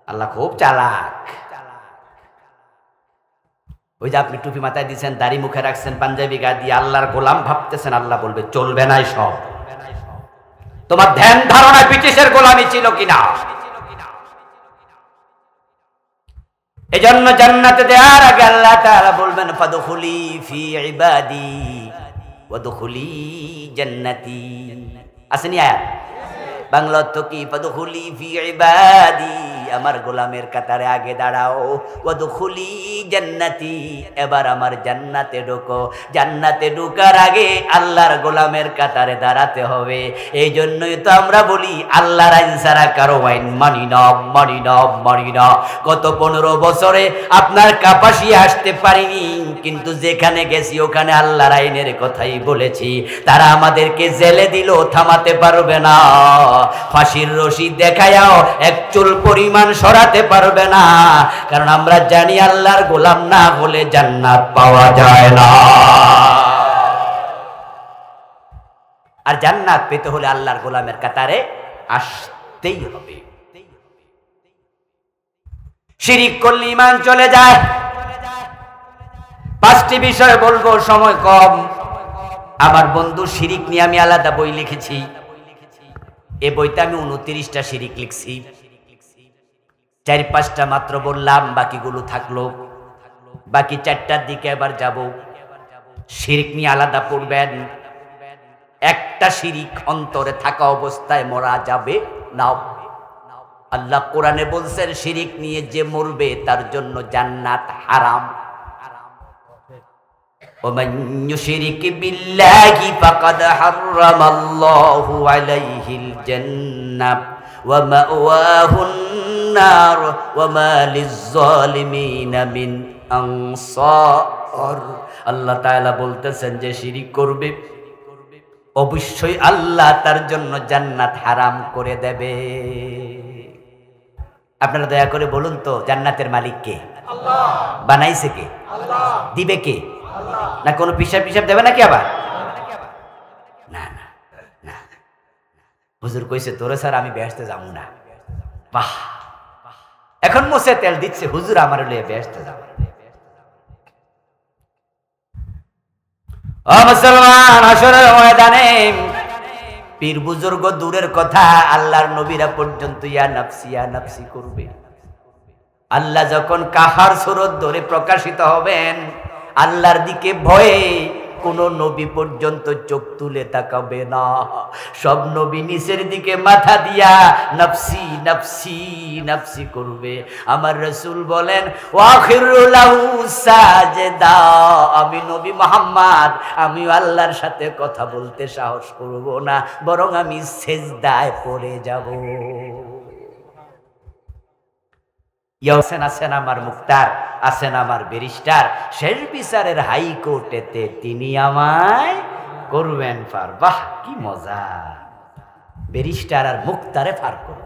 আল্লাহ খুব চালাক। ওই যে আপনি টুপি মাথায় দিচ্ছেন, দাড়ি মুখে রাখছেন, পাঞ্জাবি গা দিয়ে আল্লাহর গোলাম ভাবতেছেন, আল্লাহ বলবে চলবে না সব। তোমার ধ্যান ধারণা ব্রিটিশের গোলামি ছিল কিনা? এজন্য জান্নাতে দেওয়ার আগে আল্লাহ তাআলা বলবেন ফাদখুলি ফি ইবাদি ওয়াদখুলি জান্নাতি। আসেনি আয়াত? বাংলা অর্থ কি? ফাদখুলি ফি ইবাদি, আমার গোলামের কাতারে আগে দাঁড়াও। ওয়াদখুলি জান্নাতি, এবার আমার জান্নাতে ঢোকো। জান্নাতে ঢোকার আগে আল্লাহর গোলামের কাতারে দাঁড়াতে হবে। এই জন্যই তো আমরা বলি আল্লাহর আইন ছাড়া কারো আইন মানি না, মানি না, মানি না। গত 15 বছরে আপনার কাপাসিয়া আসতে পারিনি, কিন্তু যেখানে গেছি ওখানে আল্লাহর আইনের কথাই বলেছি। তারা আমাদেরকে জেলে দিল, থামাতে পারবে না। ফাঁসির রশি দেখায়াও এক চুল পরিমাণ সরাতে পারবে না, কারণ আমরা জানি আল্লাহর গোলাম না হলে জান্নাত পাওয়া যায় না। আর জান্নাত পেতে হলে আল্লাহর গোলামের কাতারে আসতেই হবে। শিরিক করলে ঈমান চলে যায়। 5টি বিষয় বলবো, সময় কম। আমার বন্ধু শিরিক নিয়ে আমি আলাদা বই লিখেছি। এই বইতে আমি 29টা শিরিক লিখছি। 4-5টা মাত্র বললাম, বাকিগুলো থাকলো। বাকি 4টার দিকে এবার যাব। শিরিক নিয়ে আলাদা পড়বেন। একটা শিরিক অন্তরে থাকা অবস্থায় মরা যাবে না। আল্লাহ কোরআনে বলছেন শিরিক নিয়ে যে মরবে তার জন্য জান্নাত হারাম। ومن يشرك بالله فقد حرم الله عليه الجنة ومأواه النار وما للظالمين من أنصار। আল্লাহ তাআলা বলতেছেন যে শিরিক করবে অবশ্যই আল্লাহ তার জন্য জান্নাত হারাম করে দেবে। আপনারা দয়া করে বলুন তো, জান্নাতের মালিক কে? আল্লাহ। বানাইছে কে? আল্লাহ। দিবে কে? না কোনো পিসাব দেবে নাকি আবার? না না না, হুজুর কইছে তোরে স্যার আমি বেহেশতে যাবো না। বাহ, এখন মোছে তেল দিচ্ছে, হুজুর আমার লইয়া বেহেশতে যাব। ও মুসলমান, হাসরের ময়দানে পীর বুজুর্গ দূরের কথা, আল্লাহর নবীরা পর্যন্ত ইয়া নাফসি করবে। আল্লাহ যখন কাহার সুরত ধরে প্রকাশিত হবেন, আল্লাহর দিকে ভয়ে কোন নবী পর্যন্ত চোখ তুলে তাকাবে না। সব নবী নিচের দিকে মাথা দিয়া নফসি নফসি নফসি করবে। আমার রাসূল বলেন ওয়াখিরু লাহু সাজদা, আমি নবী মুহাম্মদ আমি আল্লাহর সাথে কথা বলতে সাহস করব না, বরং আমি সেজদায় পড়ে যাব। আছেন আছেন আমার মুক্তার, আছেন আমার ব্যারিস্টার, শেষ বিচারের হাইকোর্টেতে তিনি আমায় করবেন ফার। বাহ কি মজা, ব্যারিস্টার আর মুক্তারে ফার করো।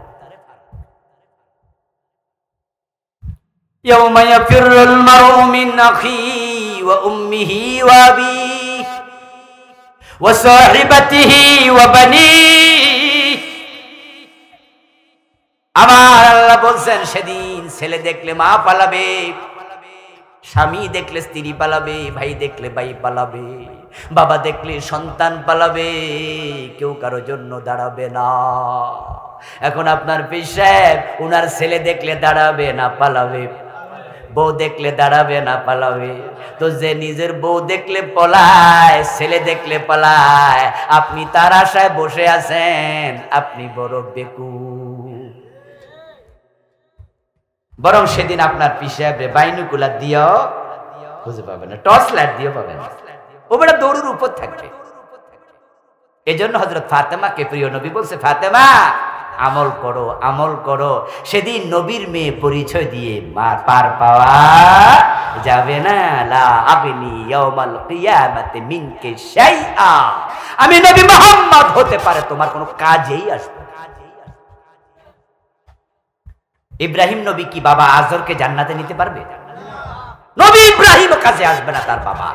ইয়াউমা ইয়াফিরুল মারউ মিন আখিহি ওয়া উম্মিহি ওয়া আবিহি ওয়া সাহিবাতিহি ওয়া বানিহি। আমার আল্লাহ বলছেন সেদিন ছেলে দেখলে মা পালাবে, স্বামী দেখলে স্ত্রী পালাবে, ভাই দেখলে ভাই পালাবে, বাবা দেখলে সন্তান পালাবে, কেউ কারো জন্য দাঁড়াবে না। এখন আপনার পীর সাহেব উনার ছেলে দেখলে দাঁড়াবে না পালাবে, বউ দেখলে দাঁড়াবে না পালাবে। তো যে নিজের বউ দেখলে পলায়, ছেলে দেখলে পালায়, আপনি তার আশায় বসে আছেন, আপনি বড় বেকুব। বরং সেদিন আপনার পিসাবে বাইনুকুলার দিয়েও খুঁজে পাবেন না, টর্চ লাইট দিয়ে পাবেন, ও বড় দৌড়ের উপর থাকবে। এজন্য হযরত ফাতেমাকে প্রিয় নবী বলছে, ফাতেমা আমল করো আমল করো, সেদিন নবীর মেয়ে পরিচয় দিয়ে পার পাওয়া যাবে না। লা আগনি ইয়াউমাল কিয়ামাতি মিনকে শাইআ, আমি নবী মুহাম্মদ হতে পারে তোমার কোনো কাজেই আসবে। ইব্রাহিম নবী কি বাবা আজরকে জান্নাতে নিতে পারবে? নবী ইব্রাহিম কাজে আসবে না তার বাবা।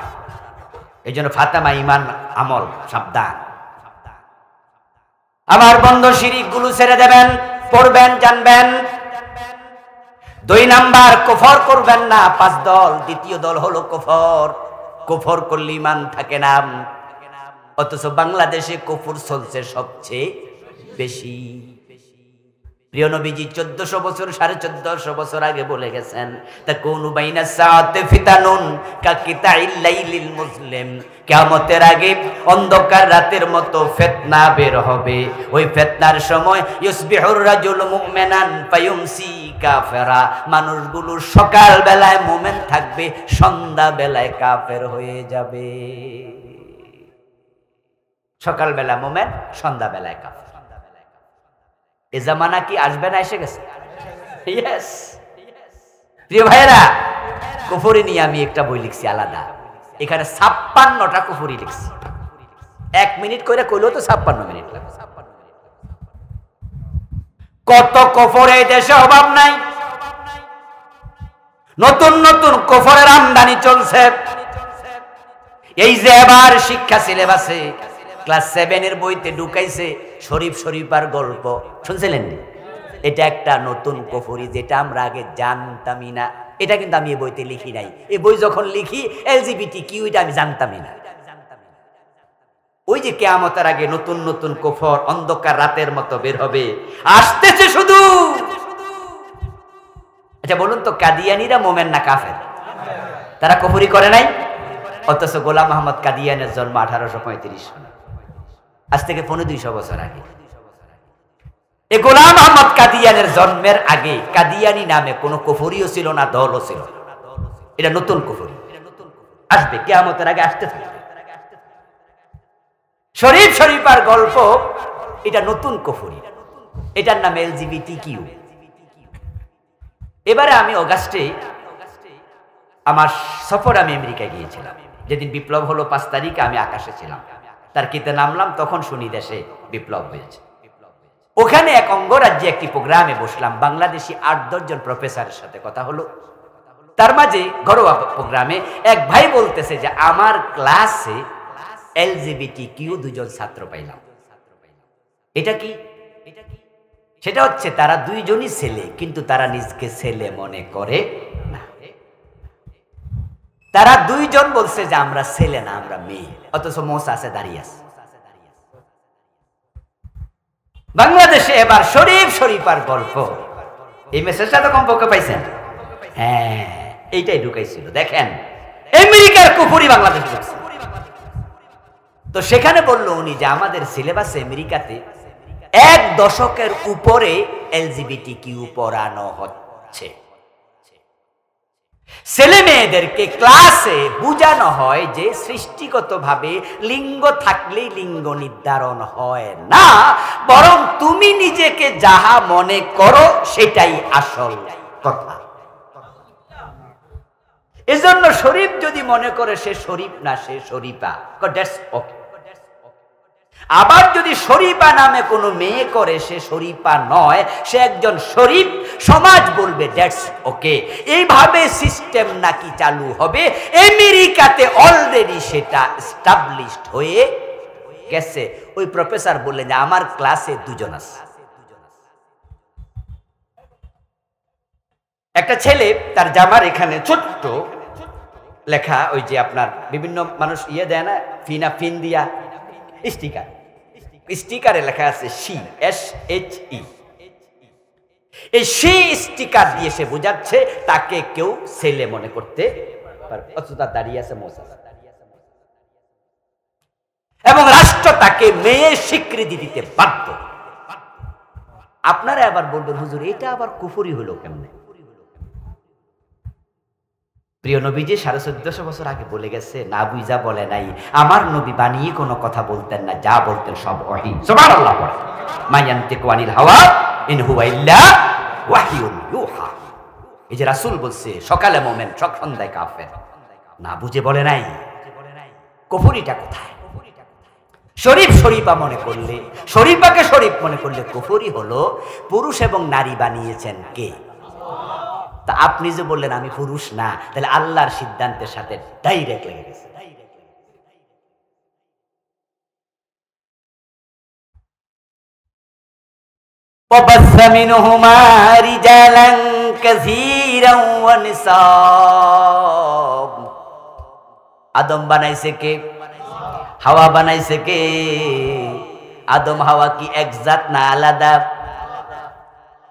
এইজন্য ফাতেমা ঈমান আমল সাবধান। আমার বন্ধ শিরিক গুলো ছেড়ে দেবেন, পড়বেন জানবেন। 2 নাম্বার কুফর করবেন না। 5 দল, দ্বিতীয় দল হলো কুফর। কুফর করলে ঈমান থাকে না। অথচ বাংলাদেশে কুফর চলছে সবচেয়ে বেশি। প্রিয় নবীজি 1400 বছর 1450 বছর আগে বলে গেছেন, তাকুনু বাইনা সাআতি ফিতানুন কাকিতাইল লাইলিল মুসলিম, কিয়ামতের আগে অন্ধকার রাতের মতো ফিতনা বের হবে। ওই ফিতনার সময় ইউসবিহুর রাজুল মুমিনান ফায়ুমসি কাফেরা, মানুষগুলো সকাল বেলায় মুমিন থাকবে, সন্ধ্যা বেলায় কাফের হয়ে যাবে। সকাল বেলা মুমিন, সন্ধ্যা বেলায় কাফের। এ জামানা কি আসবে না, এসে গেছে? ইয়েস। প্রিয় ভাইরা, কুফরি নিয়ে আমি একটা বই লিখছি আলাদা, এখানে 56টা কুফরি লিখছি। 1 মিনিট করে কইলেও তো 56 মিনিট লাগবে। কত কুফর এই দেশে অভাব নাই, নতুন নতুন কুফরের আমদানি চলছে। এই যে এবার শিক্ষা সিলেবাসে ক্লাস 7 এর বইতে ঢুকাইছে শরীফ শরীফার গল্প, শুনছিলেন? এটা একটা নতুন কুফরি, যেটা আমরা আগে জানতামই না। এটা কিন্তু আমি এই বইতে লিখি নাই। এই বই যখন লিখি LGBTQ এটা আমি জানতামই না। ওই যে কিয়ামতের আগে নতুন নতুন কুফর অন্ধকার রাতের মতো বের হবে, আসতেছে শুধু। আচ্ছা বলুন তো, কাদিয়ানীরা মোমেন না কাফের? তারা কুফরি করে নাই? অথচ গোলাম মোহাম্মদ কাদিয়ানের জন্ম 1835 সালে, আজ থেকে 250 বছর আগে। এই গোলাম মোহাম্মদ কাদিয়ানের জন্মের আগে কাদিয়ানী নামে কোনো কুফরিও ছিল না, দলও ছিল না। এটা নতুন কুফরি, আসবে কিয়ামতের আগে, আসতে থাকবে। শরীফ শরীফার গল্প, এটা নতুন কুফরি, এটার নাম LGBTQ। এবারে আমি অগাস্টে আমার সফর, আমি আমেরিকা গিয়েছিলাম। যেদিন বিপ্লব হলো 5 তারিখে আমি আকাশে ছিলাম, তার কিতে নামলাম, তখন শুনি দেশে বিপ্লব হয়েছে। ওখানে এক অঙ্গরাজ্যে একটি প্রোগ্রামে বসলাম, বাংলাদেশি 8-10 জন প্রফেসরের সাথে কথা হলো। তার মাঝে ঘরোয়া প্রোগ্রামে এক ভাই বলতেছে যে আমার ক্লাসে LGBTQ 2 জন ছাত্র পাইলাম। এটা কি? সেটা হচ্ছে তারা 2 জনই ছেলে, কিন্তু তারা নিজকে ছেলে মনে করে না। তারা 2 জন বলছে যে আমরা ছেলে না, আমরা মেয়ে, অথচ মোস আছে, দাঁড়িয়ে আছে। বাংলাদেশে এবার শরীফ শরীফার গল্প, এই মেসেজটা তো কমপক্ষে পাইছেন? হ্যাঁ, এইটাই ঢুকাইছিল। দেখেন আমেরিকার কুফরি বাংলাদেশে ঢুকছে। তো সেখানে বলল উনি যে আমাদের সিলেবাসে আমেরিকাতে 1 দশকের উপরে এলজিবিটি কিউ পড়ানো হচ্ছে। ছেলে মেয়েদেরকে ক্লাসে বুঝানো হয় যে সৃষ্টিগতভাবে লিঙ্গ থাকলেই লিঙ্গ নির্ধারণ হয় না, বরং তুমি নিজেকে যাহা মনে করো সেটাই আসল কথা। এজন্য শরীফ যদি মনে করে সে শরীফ না, সে শরীফা, দ্যাটস ওকে। আবার যদি শরীফা নামে কোনো মেয়ে করে সে শরীফা নয়, সে একজন শরীফ, সমাজ বলবে দ্যাটস ওকে। এইভাবে সিস্টেম নাকি চালু হবে আমেরিকাতে, অলরেডি সেটা এস্টাবলিশড হয়ে গেছে। ওই প্রফেসর বললেন যে আমার ক্লাসে 2 জন আছে। একটা ছেলে, তার জামার এখানে ছোট্ট লেখা, ওই যে আপনার বিভিন্ন মানুষ দেয় না, ফিন দিয়া স্টিকারে লেখা আছে শি, SHE। এই শি স্টিকার দিয়ে সে বোঝাচ্ছে তাকে কেউ ছেলে মনে করতে পারবে, অথচ তার দাঁড়িয়ে আছে মোসা। এবং রাষ্ট্র তাকে মেয়ে স্বীকৃতি দিতে বাধ্য। আপনারা আবার বলবেন হুজুর এটা আবার কুফরি হলো কেমনে? প্রিয় নবীজি 1450 বছর আগে বলে গেছে, না বুঝা বলে নাই। আমার নবী বানিয়ে কোনো কথা বলতেন না, যা বলতেন সব ওহী। সুবহানাল্লাহ পড়ে, মা ইয়ানতিকু আনিল হাওয়া ইন হুয়া ইল্লা ওয়াহিয়ুন ইউহা। এই যে রাসূল বলছে সকালে মুমিন, সন্ধ্যায় কাফের, না বুঝে বলে নাই। কুফরিটা কোথায়? শরীফ শরীফা মনে করলে, শরীফাকে শরীফ মনে করলে কুফরি হলো। পুরুষ এবং নারী বানিয়েছেন কে? তা আপনি যে বললেন আমি পুরুষ না, তাহলে আল্লাহর সিদ্ধান্তের সাথে ডাইরেক্ট লেগে গেছে। আদম বানাইছে কে? হাওয়া বানাইছে কে? আদম হাওয়া কি এক জাত না আলাদা?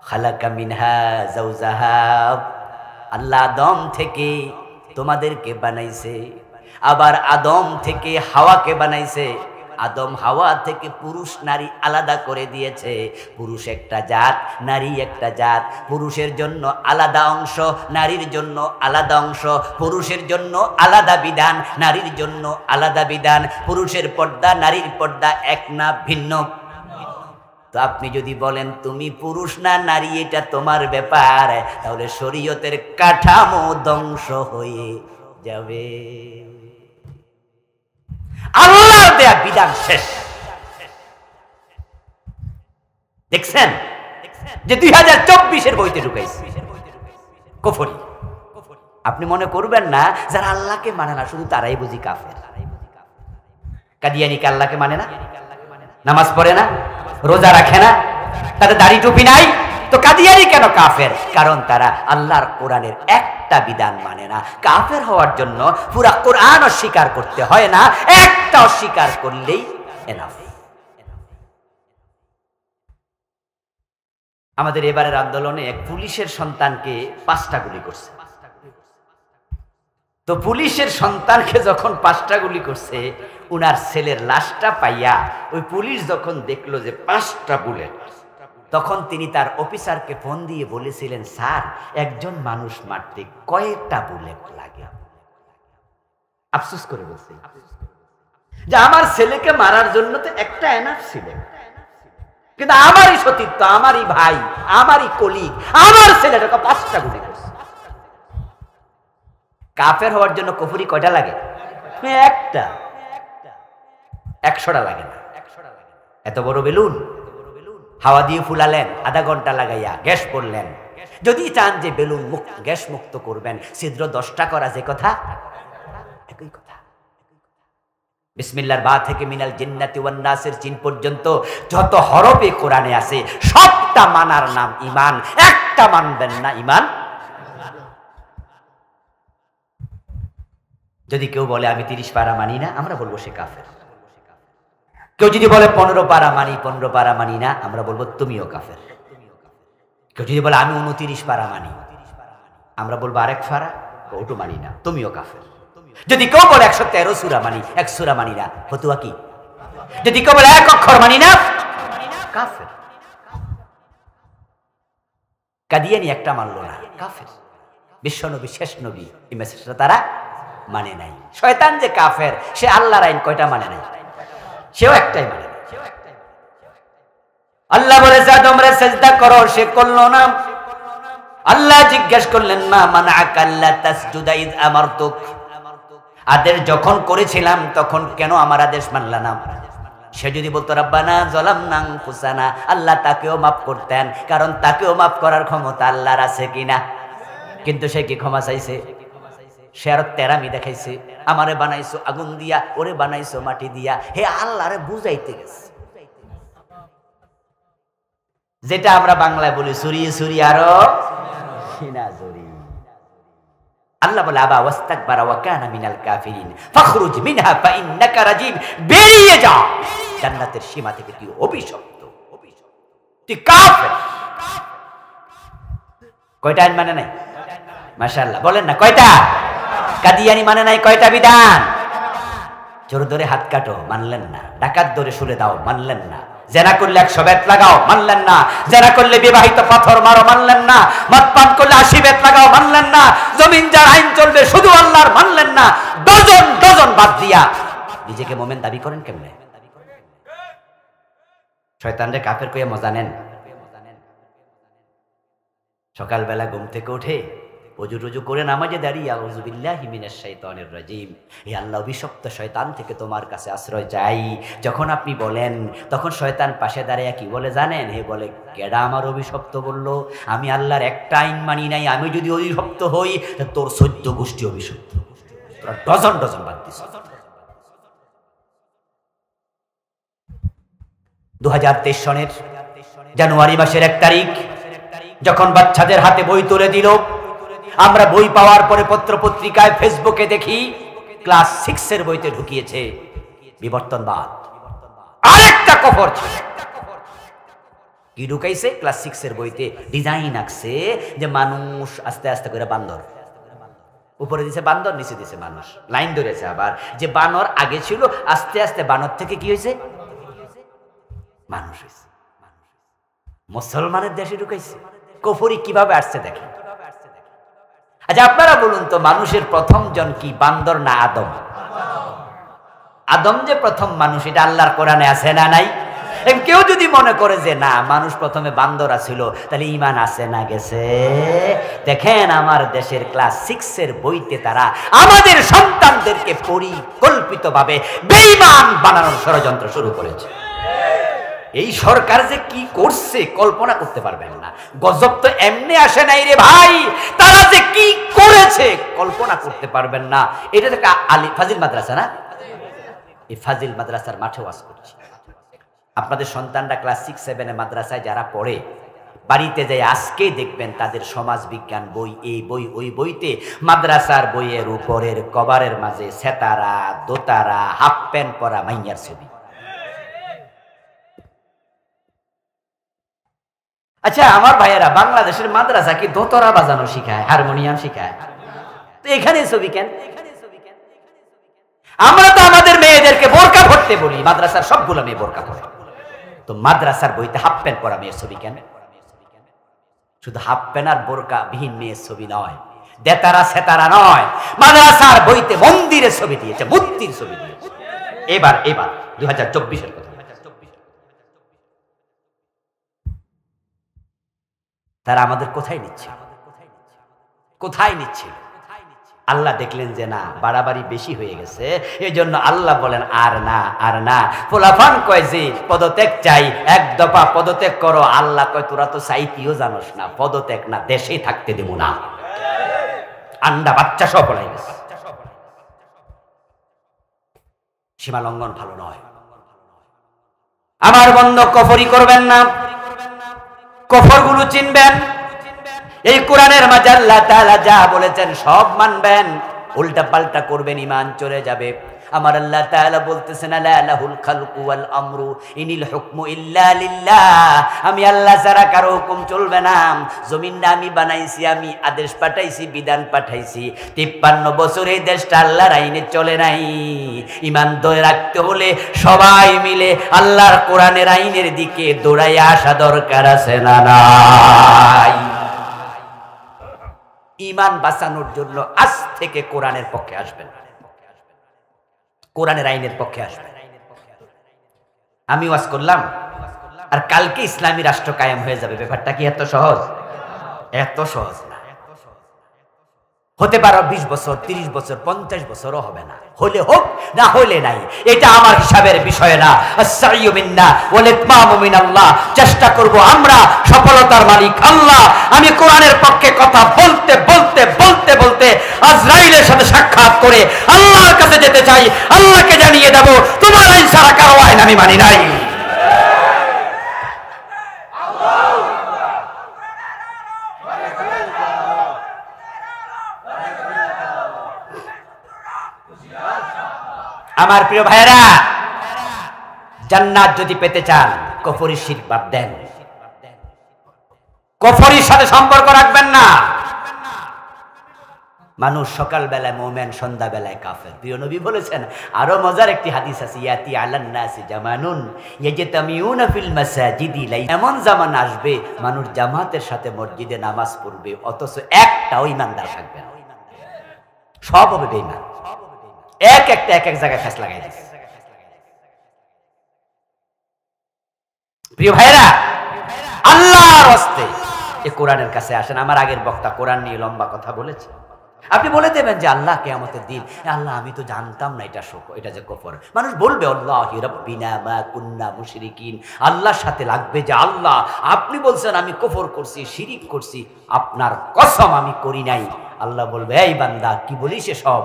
খালাকা মিনহা যাওজাহা, আল্লাহ আদম থেকে তোমাদেরকে বানাইছে, আবার আদম থেকে হাওয়াকে বানাইছে। আদম হাওয়া থেকে পুরুষ নারী আলাদা করে দিয়েছে। পুরুষ একটা জাত, নারী একটা জাত। পুরুষের জন্য আলাদা অংশ, নারীর জন্য আলাদা অংশ। পুরুষের জন্য আলাদা বিধান, নারীর জন্য আলাদা বিধান। পুরুষের পর্দা, নারীর পর্দা এক না ভিন্ন? তো আপনি যদি বলেন তুমি পুরুষ না নারী, এটা তোমার ব্যাপার, তাহলে শরীয়তের কাঠামো ধ্বংস হয়ে যাবে। আল্লাহর দেয়া বিধান শেষ। দেখছেন যে 2024-এর বইতে ঢুকাইছে কুফরি। আপনি মনে করবেন না যারা আল্লাহকে মানে না শুধু তারাই বুঝি কাফের। কাদিয়ানিকে আল্লাহকে মানে না, নামাজ পড়ে না, রোজা রাখে না, তাদের দাড়ি টুপি নাই, তো কাদিয়ানি কেন কাফের? কারণ তারা আল্লাহর কোরআনের একটা বিধান মানে না। কাফের হওয়ার জন্য পুরা কোরআন অস্বীকার করতে হয় না, একটা অস্বীকার করলেই এনাফ। আমাদের এবারের আন্দোলনে এক পুলিশের সন্তানকে 5টা গুলি করছে। তো পুলিশের সন্তানকে যখন 5টা গুলি করছে, উনার ছেলের লাশটা পাইয়া ওই পুলিশ যখন দেখলো যে 5টা বুলেট, তখন তিনি তার অফিসারকে ফোন দিয়ে বলেছিলেন, স্যার একজন মানুষ মারতে কয়টা বুলেট লাগে? আফসোস করে বলছি যে আমার ছেলেকে মারার জন্য তো একটা এনাফ ছিল, কিন্তু আমারই সতীর্থ, আমারই ভাই, আমারই কলিগ, আমার ছেলেটাকে 5টা গুলি করছে। কাফের হওয়ার জন্য কুফরি কয়টা লাগে? একটা। 100টা লাগে না। এত বড় বেলুন হাওয়া দিয়ে ফুলালেন, আধা ঘন্টা লাগাইয়া গ্যাস পড়লেন। যদি চান যে বেলুন গ্যাস মুক্ত করবেন, ছিদ্র 10টা করা যে কথা, একই কথা। বিসমিল্লাহর বা থেকে মিনাল জিন্নাতি ওয়ান নাসের চিন পর্যন্ত যত হরফে কোরআনে আছে সবটা মানার নাম ঈমান। একটা মানবেন না, ঈমান। যদি কেউ বলে আমি 30 পারা মানি না, আমরা বলবো সে কাফের। কেউ যদি বলে 15 পারা মানি, 15 পারা মানি না, আমরা বলবো তুমিও কাফের। কেউ যদি বলে আমি 29 পারা মানি, আমরা বলবো আরেক পারা, ওটু মানি না, তুমিও কাফের। যদি কেউ বলে 113 সূরা মানি, 1 সূরা মানি না, ফতুয়া কি? যদি কেউ বলে এক অক্ষর মানি না, কাফের। কাদিয়ানি একটা মানলো না, কাফের। বিশ্বনবী শেষ নবী, এই মেসেজটা তারা মানে নাই। শয়তান যে কাফের, সে আল্লাহর আইন কয়টা মানে নাই? সেও একটাই মানে। আল্লাহ বলেছে তোমরা সিজদা করো, সে করলো না। আল্লাহ জিজ্ঞেস করলেন মা মানাআকা আল্লা তাসজুদা ইয আমারতুক, আদেশ যখন করেছিলাম তখন কেন আমার আদেশ মানলা না? সে যদি বলতো রাব্বানা যালামনা আনফুসানা, আল্লাহ তাকেও মাফ করতেন, কারণ তাকেও মাফ করার ক্ষমতা আল্লাহর আছে কিনা। কিন্তু সে কি ক্ষমা চাইছে? সে আরো তেরামি দেখাইছে, আমারে বানাইছো আগুন দিয়া, ওরে বানাইছো মাটি দিয়া। হে আল্লাহরে বুঝাইতে গেছে, যেটা আমরা বাংলায় বলি সুরি সুরি আরো সিনাজুরি। আল্লাহ বলে আবা ওয়াস্তাকবারা ওয়া কানা মিনাল কাফিরিন ফাখরুজ মিনহা ফাইন্নাকা রাজিম, বেরিয়ে যা জান্নাতের সীমা থেকে, তুই অভিশপ্ত, তুই কাফের। কয়টা আইন মানে নাই? মাশাআল্লাহ বলেন না কয়টা? কাদিয়ানি মানে নাই কয়টা বিধান? চোর ধরে হাত কাটো, মানলেন না। ডাকাত ধরে শুলে দাও, মানলেন না। জেনা করলে 100 বেত লাগাও, মানলেন না। জেনা করলে বিবাহিত পাথর মারো, মানলেন না। মদ পান করলে 80 বেত লাগাও, মানলেন না। জমিন যার আইন চলবে শুধু আল্লাহর, মানলেন না। ডজন ডজন বাদ দিয়া নিজেকে মোমেন দাবি করেন কেমনে? শয়তানরে কাফের কইয়া মজা নেন। সকালবেলা ঘুম থেকে উঠে ওযু টুজু করে নামাজে দাঁড়িয়ে আউযু বিল্লাহি মিনাশ শাইতানির রাজিম, হে আল্লাহ অভিশপ্ত শয়তান থেকে তোমার কাছে আশ্রয় চাই। যখন আপনি বলেন তখন শয়তান পাশে দাঁড়িয়ে কি বলে জানেন? হে বলে কেডা আমার অভিশপ্ত বললো? আমি আল্লাহর একটা আইন মানি নাই। আমি যদি অভিশপ্ত হই তোর 14 গোষ্ঠী অভিশপ্ত, তোরা ডজন ডজন বাদ দিস। 2023 সনের জানুয়ারি মাসের 1 তারিখ যখন বাচ্চাদের হাতে বই তুলে দিল, আমরা বই পাওয়ার পরে পত্র পত্রিকায় ফেসবুকে দেখি ক্লাস 6 এর বইতে ঢুকিয়েছে বিবর্তনবাদ। আরেকটা কফর কি ঢুকাইছে? ক্লাস 6 এর বইতে ডিজাইন আঁকছে যে মানুষ আস্তে আস্তে করে বান্দর, উপরে দিছে বান্দর, নিচে দিছে মানুষ, লাইন ধরেছে। আবার যে বানর আগে ছিল আস্তে আস্তে বানর থেকে কি হয়েছে? মানুষ হয়েছে। মুসলমানের দেশে ঢুকাইছে। কুফরি কিভাবে আসছে দেখেন। আচ্ছা আপনারা বলুন তো, মানুষের প্রথম জন কি, বান্দর না আদম? আদম যে প্রথম মানুষ, এটা আল্লাহর কোরআনে আছে না নাই? কেউ যদি মনে করে যে না মানুষ প্রথমে বান্দরা ছিল, তাহলে ঈমান আছে না গেছে? দেখেন আমার দেশের ক্লাস 6 এর বইতে তারা আমাদের সন্তানদেরকে পরিকল্পিতভাবে বেঈমান বানানোর ষড়যন্ত্র শুরু করেছে। এই সরকার যে কি করছে কল্পনা করতে পারবেন না। গজব তো এমনি আসে নাই রে ভাই, তারা যে কি করেছে কল্পনা করতে পারবেন না। এটা তো আলী ফাজিল মাদ্রাসা না? এই ফাজিল মাদ্রাসার মাঠে ওয়াজ করছি। আপনাদের সন্তানরা ক্লাস 6-7 এ মাদ্রাসায় যারা পড়ে, বাড়িতে যাই আজকে দেখবেন তাদের সমাজ বিজ্ঞান বই, এই বই ওই বইতে মাদ্রাসার বইয়ের উপরের কভারের মাঝে সেতারা, দোতারা, হাফ প্যান্ট পরা মাইয়ার ছবি। আচ্ছা আমার ভাইয়েরা, বাংলাদেশের মাদ্রাসা কি দোতরা বাজানো শিখায়, হারমোনিয়াম শিখায়? তো এখানে ছবি কেন? আমরা তো আমাদের মেয়েদেরকে বোরকা পরতে বলি, মাদ্রাসার সবগুলো মেয়ে বোরকা পরে। তো মাদ্রাসার বইতে হাফ প্যান্ট পরা মেয়ের ছবি কেন? শুধু হাফ প্যান্ট আর বোরকা বিহীন মেয়ের ছবি নয়, দেতারা সেতারা নয়, মাদ্রাসার বইতে মন্দিরের ছবি দিয়েছে, মূর্তির ছবি দিয়েছে। এবার 2024-এর কথা, তারা আমাদের কোথায় নিচ্ছে? কোথায় নিচ্ছে? আল্লাহ দেখলেন যে না, বাড়াবাড়ি বেশি হয়ে গেছে, এই জন্য আল্লাহ বলেন আর না, আর না। পোলাফান কয় যে পদত্যাগ চাই, 1 দফা পদত্যাগ করো। আল্লাহ কয় তোরা তো চাইতেও জানোস না, পদত্যাগ না, দেশেই থাকতে দেব না। আন্ডা বাচ্চা সব পলাই গেছে। সীমা লঙ্ঘন ভালো নয়। আমার বন্ধ কফরি করবেন না, কফরগুলো চিনবেন। এই কোরআনের মাঝে আল্লাহ তাআলা যা বলেছেন সব মানবেন, উল্টা পাল্টা করবেন ঈমান চলে যাবে। আমার আল্লাহ তাআলা বলতেছেন আলা লাহুল খালকু ওয়াল আমরু ইনিল হুকমু ইল্লা লিল্লাহ। আমি আল্লাহ ছাড়া কারো হুকুম চলবে না। জমিনটা আমি বানাইছি, আমি আদেশ পাঠাইছি, বিধান পাঠাইছি। 53 বছর এই দেশটা আল্লাহর আইনে চলে নাই। ঈমান ধরে রাখতে হলে সবাই মিলে আল্লাহর কোরআনের আইনের দিকে দৌড়াইয়া আসা দরকার আছে না নাই? ঈমান বাঁচানোর জন্য আজ থেকে কোরআনের পক্ষে আসবেন, কোরআনের আইনের পক্ষে আসবেন। আমি ওয়াজ করলাম আর কালকে ইসলামী রাষ্ট্র কায়েম হয়ে যাবে। ব্যাপারটা কি এত সহজ? এত সহজ না। হতে পারে 20 বছর, 30 বছর, 50 বছরও হবে না। হলে হোক, না হলে নাই, এটা আমার হিসাবের বিষয় না। আস-সাইয়্যু মিন্না ওয়াল ইতমামু মিনাল্লাহ। চেষ্টা করব আমরা, সফলতার মালিক আল্লাহ। আমি কোরআনের পক্ষে কথা বলতে বলতে বলতে বলতে আজরাইলের সাথে সাক্ষাৎ করে আল্লাহর কাছে যেতে চাই। আল্লাহকে জানিয়ে দেব তোমার আইন ছাড়া কারো আইন আমি মানি নাই। আমার প্রিয় ভাইয়েরা, জান্নাত যদি পেতে চান কুফরি শিরক বাদ দেন, কুফরির সাথে সম্পর্ক রাখবেন না। মানুষ সকাল বেলায় মুমিন, সন্ধ্যা বেলায় কাফের। প্রিয় নবী বলেছেন, আরো মজার একটি হাদিস আছে, ইয়াতি আলান নাসি জামানুন ইয়াজতামিউনা ফিল মাসাজিদি লাই। এমন জামানা আসবে মানুষ জামাতের সাথে মসজিদে নামাজ পড়বে, অথচ একটাও ঈমানদার থাকবে না, সব হবে বেঈমান। এক এক জায়গায় ফেস লাগাই দিচ্ছে। প্রিয় ভাইরা, আল্লাহর রাস্তে এই কোরআনের কাছে আসেন। আমার আগের বক্তা কোরআন নিয়ে লম্বা কথা বলেছে। আপনি বলে দেবেন যে আল্লাহ কিয়ামতের দিন, আল্লাহ আমি তো জানতাম না এটা শোক, এটা যে কুফর। মানুষ বলবে আল্লাহি রাব্বিনা মা কুন্না মুশরিকিন। আল্লাহর সাথে লাগবে যে আল্লাহ আপনি বলছেন আমি কুফর করছি, শিরিক করছি, আপনার কসম আমি করি নাই। আল্লাহ বলবে, এই বান্দা কি বলিস সব?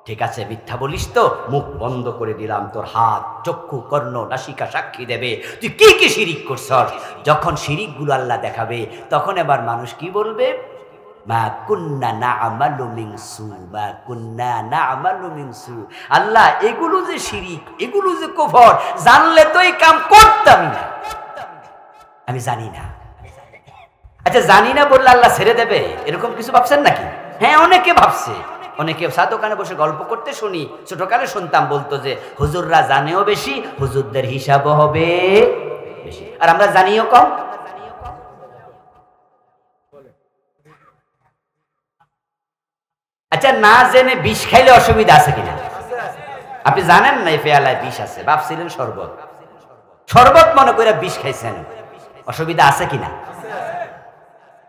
ঠিক আছে, মিথ্যা বলিস তো, মুখ বন্ধ করে দিলাম, তোর হাত, চক্ষু, কর্ণ, নাসিকা সাক্ষী দেবে তুই কি কি শিরিক করছস। যখন শিরিক গুলো আল্লাহ দেখাবে, তখন এবার মানুষ কি বলবে? মা কুন্না না'মালু মিন সু, মা কুন্না না'মালু মিন সু। আল্লাহ এগুলো যে শিরিক, এগুলো যে কুফর, জানলে তো এই কাম করতামই না। আমি জানি না। আচ্ছা, জানি না বললে আল্লাহ ছেড়ে দেবে, এরকম কিছু ভাবছেন নাকি? হ্যাঁ, অনেকে ভাবছে। অনেকে চা দোকানে বসে গল্প করতে শুনি, ছোটকালে শুনতাম, বলতো যে হুজুররা জানেও বেশি, হুজুরদের হিসাবও হবে বেশি, আর আমরা জানিও কম। আচ্ছা, না জেনে বিষ খাইলে অসুবিধা আছে কিনা? আপনি জানেন না এই পেয়ালায় বিষ আছে, ভাবছিলেন শরবত, শরবত মনে করে বিষ খাইছেন, অসুবিধা আছে কিনা?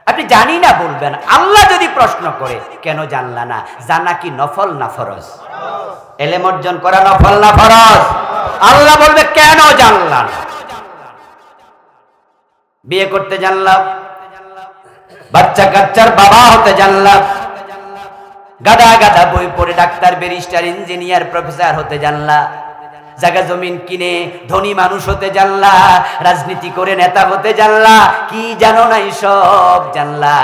আপনি জানি না বলবেন। আল্লাহ যদি প্রশ্ন করে কেন জানলা না, জানা কি নফল না ফরজ? ইলম অর্জন করা নফল না ফরজ? আল্লাহ বলবে কেন জানলা না? বিয়ে করতে জানলাম, বাচ্চা কাচ্চার বাবা হতে জানলাম, গাদা গাদা বই পড়ে ডাক্তার, ব্যারিস্টার, ইঞ্জিনিয়ার, প্রফেসর হতে জানলা, জায়গা জমিন কিনে ধনী মানুষ হতে জানলা, রাজনীতি করে নেতা হতে জানলা, কি জানো না সব জানলা।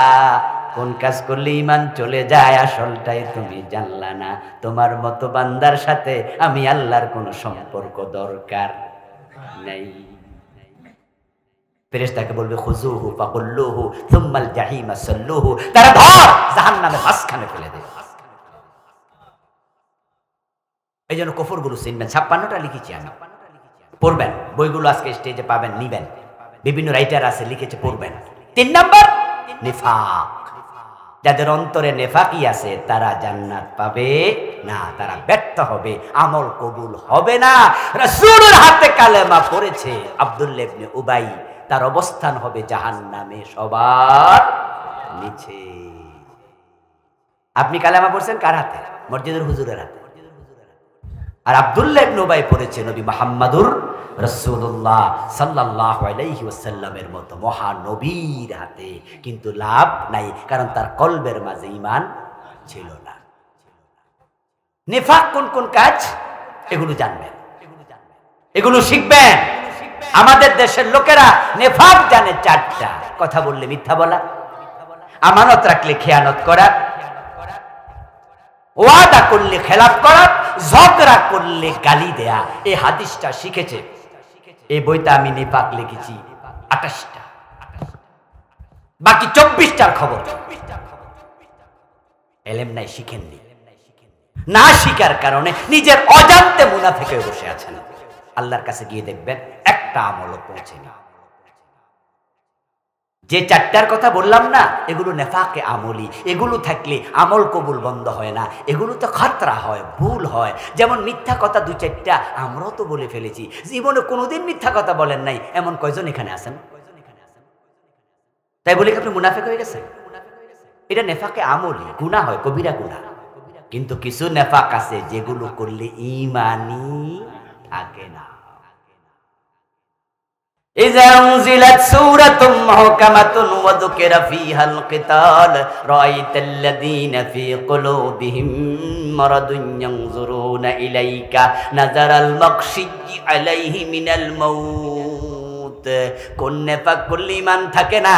কোন কাজ করলে ঈমান চলে যায় আসলটাই তুমি জানলা না। তোমার মতো বান্দার সাথে আমি আল্লাহর কোনো সম্পর্ক দরকার নাই। ফেরেশতাকে বলবে খুযুহু ফাকুল্লুহু সুম্মাল জাহিমা সাল্লুহু, তারা ধর জাহান্নামের মাঝখানে ফেলে দে। এই জন্য কুফরগুলো চিনবেন। 56টা লিখেছি আমি, পড়বেন। বইগুলো আজকে স্টেজে পাবেন, নিবেন। বিভিন্ন রাইটার আছে, লিখেছে, পড়বেন। 3 নাম্বার নিফাক। যাদের অন্তরে নেফাকি আছে তারা জান্নাত পাবে না, তারা ব্যর্থ হবে, আমল কবুল হবে না। রাসূলের হাতে কালেমা পড়েছে আব্দুল্লাহ ইবনে উবাই, তার অবস্থান হবে জাহান্নামে সবার নিচে। আপনি কালেমা পড়ছেন কার হাতে? মসজিদের হুজুরের হাতে। আর আব্দুল্লাহ ইবনে উবাই পড়েছে নবী মুহাম্মদুর রাসূলুল্লাহ সাল্লাল্লাহু আলাইহি ওয়াসাল্লামের মতো মহানবীর হাতে। কিন্তু লাভ নাই, কারণ তার কলবের মাঝে ঈমান ছিল না। নিফাক কোন কোন কাজ, এগুলো জানবেন, এগুলো শিখবেন। আমাদের দেশের লোকেরা নিফাক জানে 4টা। কথা বললে মিথ্যা বলা, আমানত রাখলে খেয়ানত করা, ওয়াদা করলে খেলাফ করা, ঝগড়া করলে গালি দেয়া, এই হাদিসটা শিখেছে। এই বইটা আমি নিপাক লিখেছি 28টা, বাকি 24টার খবর এলেম নাই, শিখেননি। না শিকার কারণে নিজের অজান্তে মুনাফিক হয়ে বসে আছেন। আল্লাহর কাছে গিয়ে দেখবেন একটা আমলও পৌঁছেনি। যে 4টার কথা বললাম না, এগুলো নেফাকে আমলি। এগুলো থাকলে আমল কবুল বন্ধ হয় না, এগুলো তো খাতরা হয়, ভুল হয়। যেমন মিথ্যা কথা 2-4টা আমরাও তো বলে ফেলেছি। জীবনে কোনোদিন মিথ্যা কথা বলেন নাই এমন কয়জন এখানে আছেন? তাই বলে কি আপনি মুনাফিক হয়ে গেছেন? এটা নেফাকে আমলি, গুনাহ হয়, কবিরা গুনাহ। কিন্তু কিছু নেফাক আছে যেগুলো করলে ঈমানই থাকে না। إذا أنزلت سورة محكمة وذكر فيها القتال رأيت الذين في قلوبهم مرض ينظرون إليك نظر المغشي عليه من الموت। কোন নেফাক করলে ঈমান থাকে না?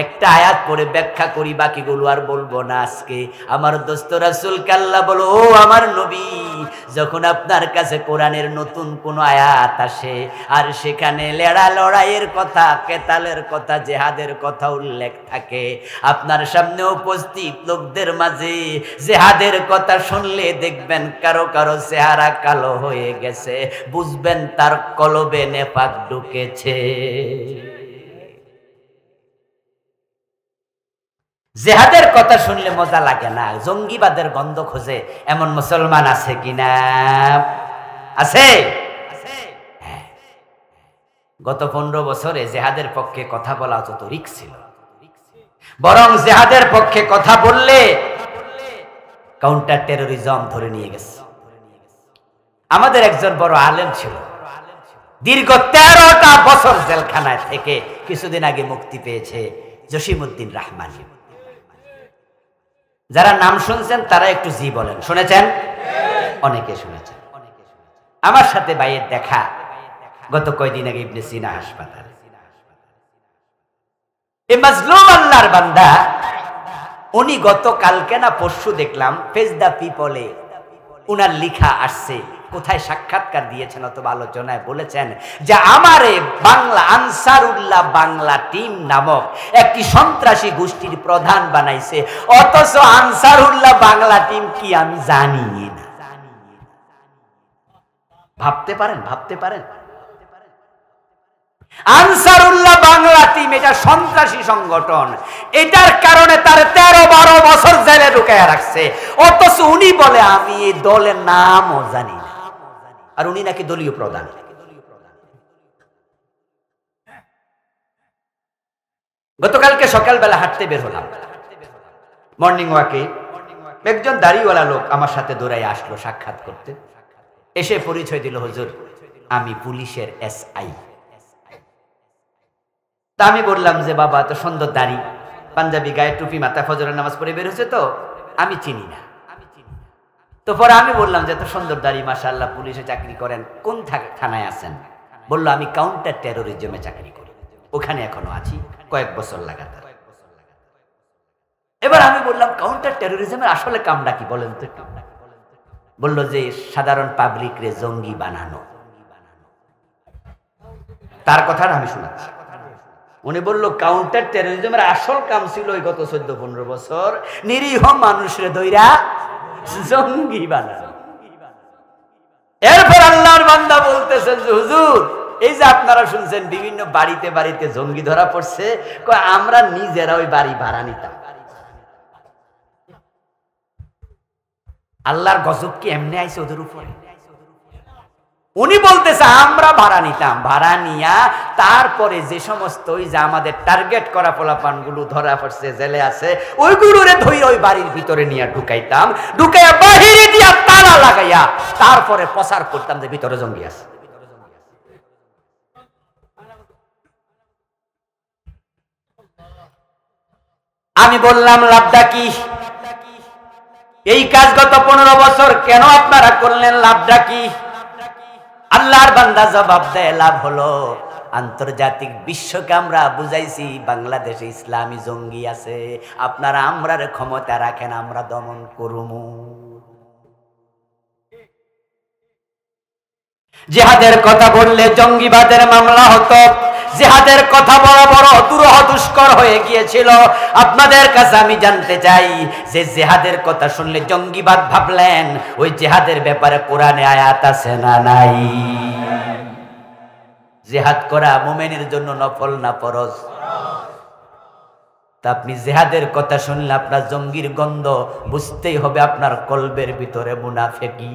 একটা আয়াত পড়ে ব্যাখ্যা করি, বাকিগুলো আর বলবো না আজকে। আমার দোস্ত রাসূলকে আল্লাহ বলো, ও আমার নবী, যখন আপনার কাছে কোরআনের নতুন কোন আয়াত আসে আর সেখানে লড়াইয়ের কথা, কেতালের কথা, জিহাদের কথা উল্লেখ থাকে, আপনার সামনে উপস্থিত লোকদের মাঝে জিহাদের কথা শুনলে দেখবেন কারো কারো চেহারা কালো হয়ে গেছে, বুঝবেন তার কলবে নেফাক ঢুকেছে। জিহাদের কথা শুনলে মজা লাগে না, জঙ্গিবাদের গন্ধ খোঁজে এমন মুসলমান আছে কিনা? আছে। গত 15 বছরে জিহাদের পক্ষে কথা বলা যত রিস্ক ছিল, বরং জিহাদের পক্ষে কথা বললে কাউন্টার টেরোরিজম ধরে নিয়ে গেছে। আমাদের একজন বড় আলেম ছিল, দীর্ঘ 13টা বছর জেলখানায় থেকে কিছুদিন আগে মুক্তি পেয়েছে, জসিমউদ্দিন রাহমানী। যারা নাম শুনছেন তারা একটু জি বলেন। শুনেছেন? অনেকে শুনেছেন। আমার সাথে ভাইয়ের দেখা গত কয়দিন আগে ইবনে সিনা হাসপাতালে। এই মাজলুম আল্লাহর বান্দা, উনি গত কালকে না পরশু দেখলাম ফেস দ্য পিপলে উনার লিখা আসছে, কোথায় সাক্ষাৎকার দিয়েছেন অথবা আলোচনায় বলেছেন যে আমারে বাংলা আনসারুল্লাহ বাংলা টিম নামক একটি সন্ত্রাসী গোষ্ঠীর প্রধান বানাইছে, অথচ আনসারুল্লাহ বাংলা টিম কি আমি জানি না। ভাবতে পারেন? ভাবতে পারেন? আনসারুল্লাহ বাংলা টিম এটা সন্ত্রাসী সংগঠন, এটার কারণে তার 13-12 বছর জেলে ঢুকায়া রাখছে, অথচ উনি বলে আমি এই দলের নামও জানি না, আর উনি নাকি দলীয় প্রধান। গতকালকে সকালবেলা হাঁটতে বের হলাম, মর্নিং ওয়াকে। একজন দাড়িওয়ালা লোক আমার সাথে দৌড়াই আসলো সাক্ষাৎ করতে। এসে পরিচয় দিল, হুজুর আমি পুলিশের SI। তা আমি বললাম যে বাবা তো সুন্দর দাড়ি, পাঞ্জাবি গায়ে, টুপি মাথা, ফজরের নামাজ পড়ে বের হয়েছে, তো আমি চিনি না। তো পরে আমি বললাম যে এত সুন্দর দাড়ি, মাশাআল্লাহ, পুলিশে চাকরি করেন, কোন থানায় আছেন? বললো আমি কাউন্টার টেরোরিজমে চাকরি করি, ওখানে এখনো আছি, কয়েক বছর লাগাতার। এবার আমি বললাম কাউন্টার টেরোরিজমের আসলে কামটা কি বলেন তো একটু? বললো যে সাধারণ পাবলিক রে জঙ্গি বানানো। তার কথা আমি শোনাচ্ছি। উনি বললো কাউন্টার টেরোরিজমের আসল কাম ছিল ওই গত 14-15 বছর নিরীহ মানুষরে দইরা জঙ্গি বানানো। এরপর আল্লাহর বান্দা বলতেছেন যে হুজুর এই যে আপনারা শুনছেন বিভিন্ন বাড়িতে বাড়িতে জঙ্গি ধরা পড়ছে, আমরা নিজেরা ওই বাড়ি ভাড়া নিতাম। আল্লাহর গজব কি এমনি আইছে ওদের উপরে? উনি বলতেছে আমরা ভাড়া নিতাম, ভাড়া নিয়া তারপরে যে সমস্ত ওই যে আমাদের টার্গেট করা পোলাপানগুলো ধরা পড়ছে, জেলে আছে, ওইগুলোরে ধরে ওই বাড়ির ভিতরে নিয়ে ঢুকাইতাম, ঢুকাইয়া বাহিরে দিয়া তালা লাগাইয়া তারপরে প্রচার করতাম যে ভিতরে জঙ্গি আছে। আমি বললাম লাভটা কি? এই কাজ গত 15 বছর কেন আপনারা করলেন? লাভটা কি? আল্লাহর বান্দা জবাব দেয়, লাভ হলো আন্তর্জাতিক বিশ্বকে আমরা বুঝাইছি বাংলাদেশে ইসলামী জঙ্গি আছে, আপনারা আমরার ক্ষমতা রাখেন, আমরা দমন করুমু। জিহাদের কথা বললে জঙ্গিবাদের মামলা হতো, জিহাদের কথা বড় বড় দুরূহ দুষ্কর হয়ে গিয়েছিল। আপনাদের কাছে আমি জানতে চাই, যে জিহাদের কথা শুনলে জঙ্গিবাদ ভাবলেন, ওই জিহাদের ব্যাপারে কোরআনে আয়াত আছে না নাই? জিহাদ করা মুমিনের জন্য নফল না ফরজ? তা আপনি জিহাদের কথা শুনলে আপনার জঙ্গির গন্ধ বুঝতেই হবে আপনার কলবের ভিতরে মুনাফিকি।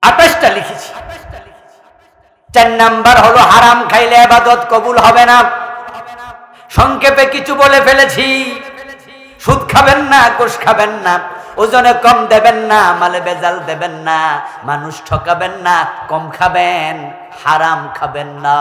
28টা লিখেছি। 4 নাম্বার হলো হারাম খাইলে ইবাদত কবুল হবে না। সংক্ষেপে কিছু বলে ফেলেছি। সুদ খাবেন না, ঘুষ খাবেন না, ওজনে কম দেবেন না, মালে বেজাল দেবেন না, মানুষ ঠকাবেন না, কম খাবেন, হারাম খাবেন না।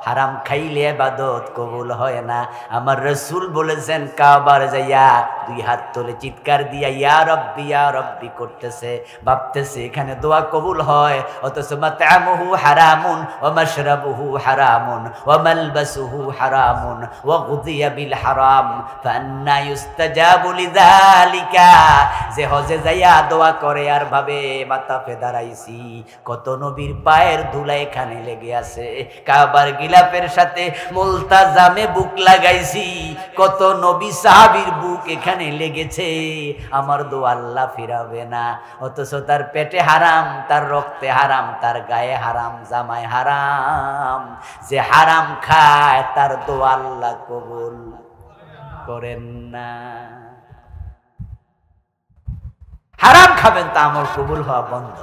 হারাম খাইলে ইবাদত কবুল হয় না। আমার রাসূল বলেছেন, কাবার যাইয়া 2 হাত তুলে চিৎকার দিয়া ইয়া রাব্বি করতেছে, ভাবতেছে এখানে দোয়া কবুল হয়, অথচ মাতআমুহু হারামুন ওয়া মাশরাবুহু হারামুন ওয়া মালবাসুহু হারামুন ওয়া গুযিয়া বিল হারাম ফান্না ইউস্তাজাবু লিযালিকা। যে হজে যাইয়া দোয়া করে আর ভাবে মাথা ফেদারাইছি, কত নবীর পায়ের ধুলা এখানে লেগে আছে, কাবার গিলাফের সাথে মুলতাজামে বুক লাগাইছি, কত নবী সাহাবীর বুক এখানে লেগেছে, আমার দোয়া আল্লাহ ফিরাবে না। অথচ তার পেটে হারাম, তার রক্তে হারাম, তার গায়ে হারাম, জামায় হারাম। যে হারাম খায় তার দোয়া আল্লাহ কবুল করেন না। হারাম খাবেন তা আমল কবুল হওয়া বন্ধ।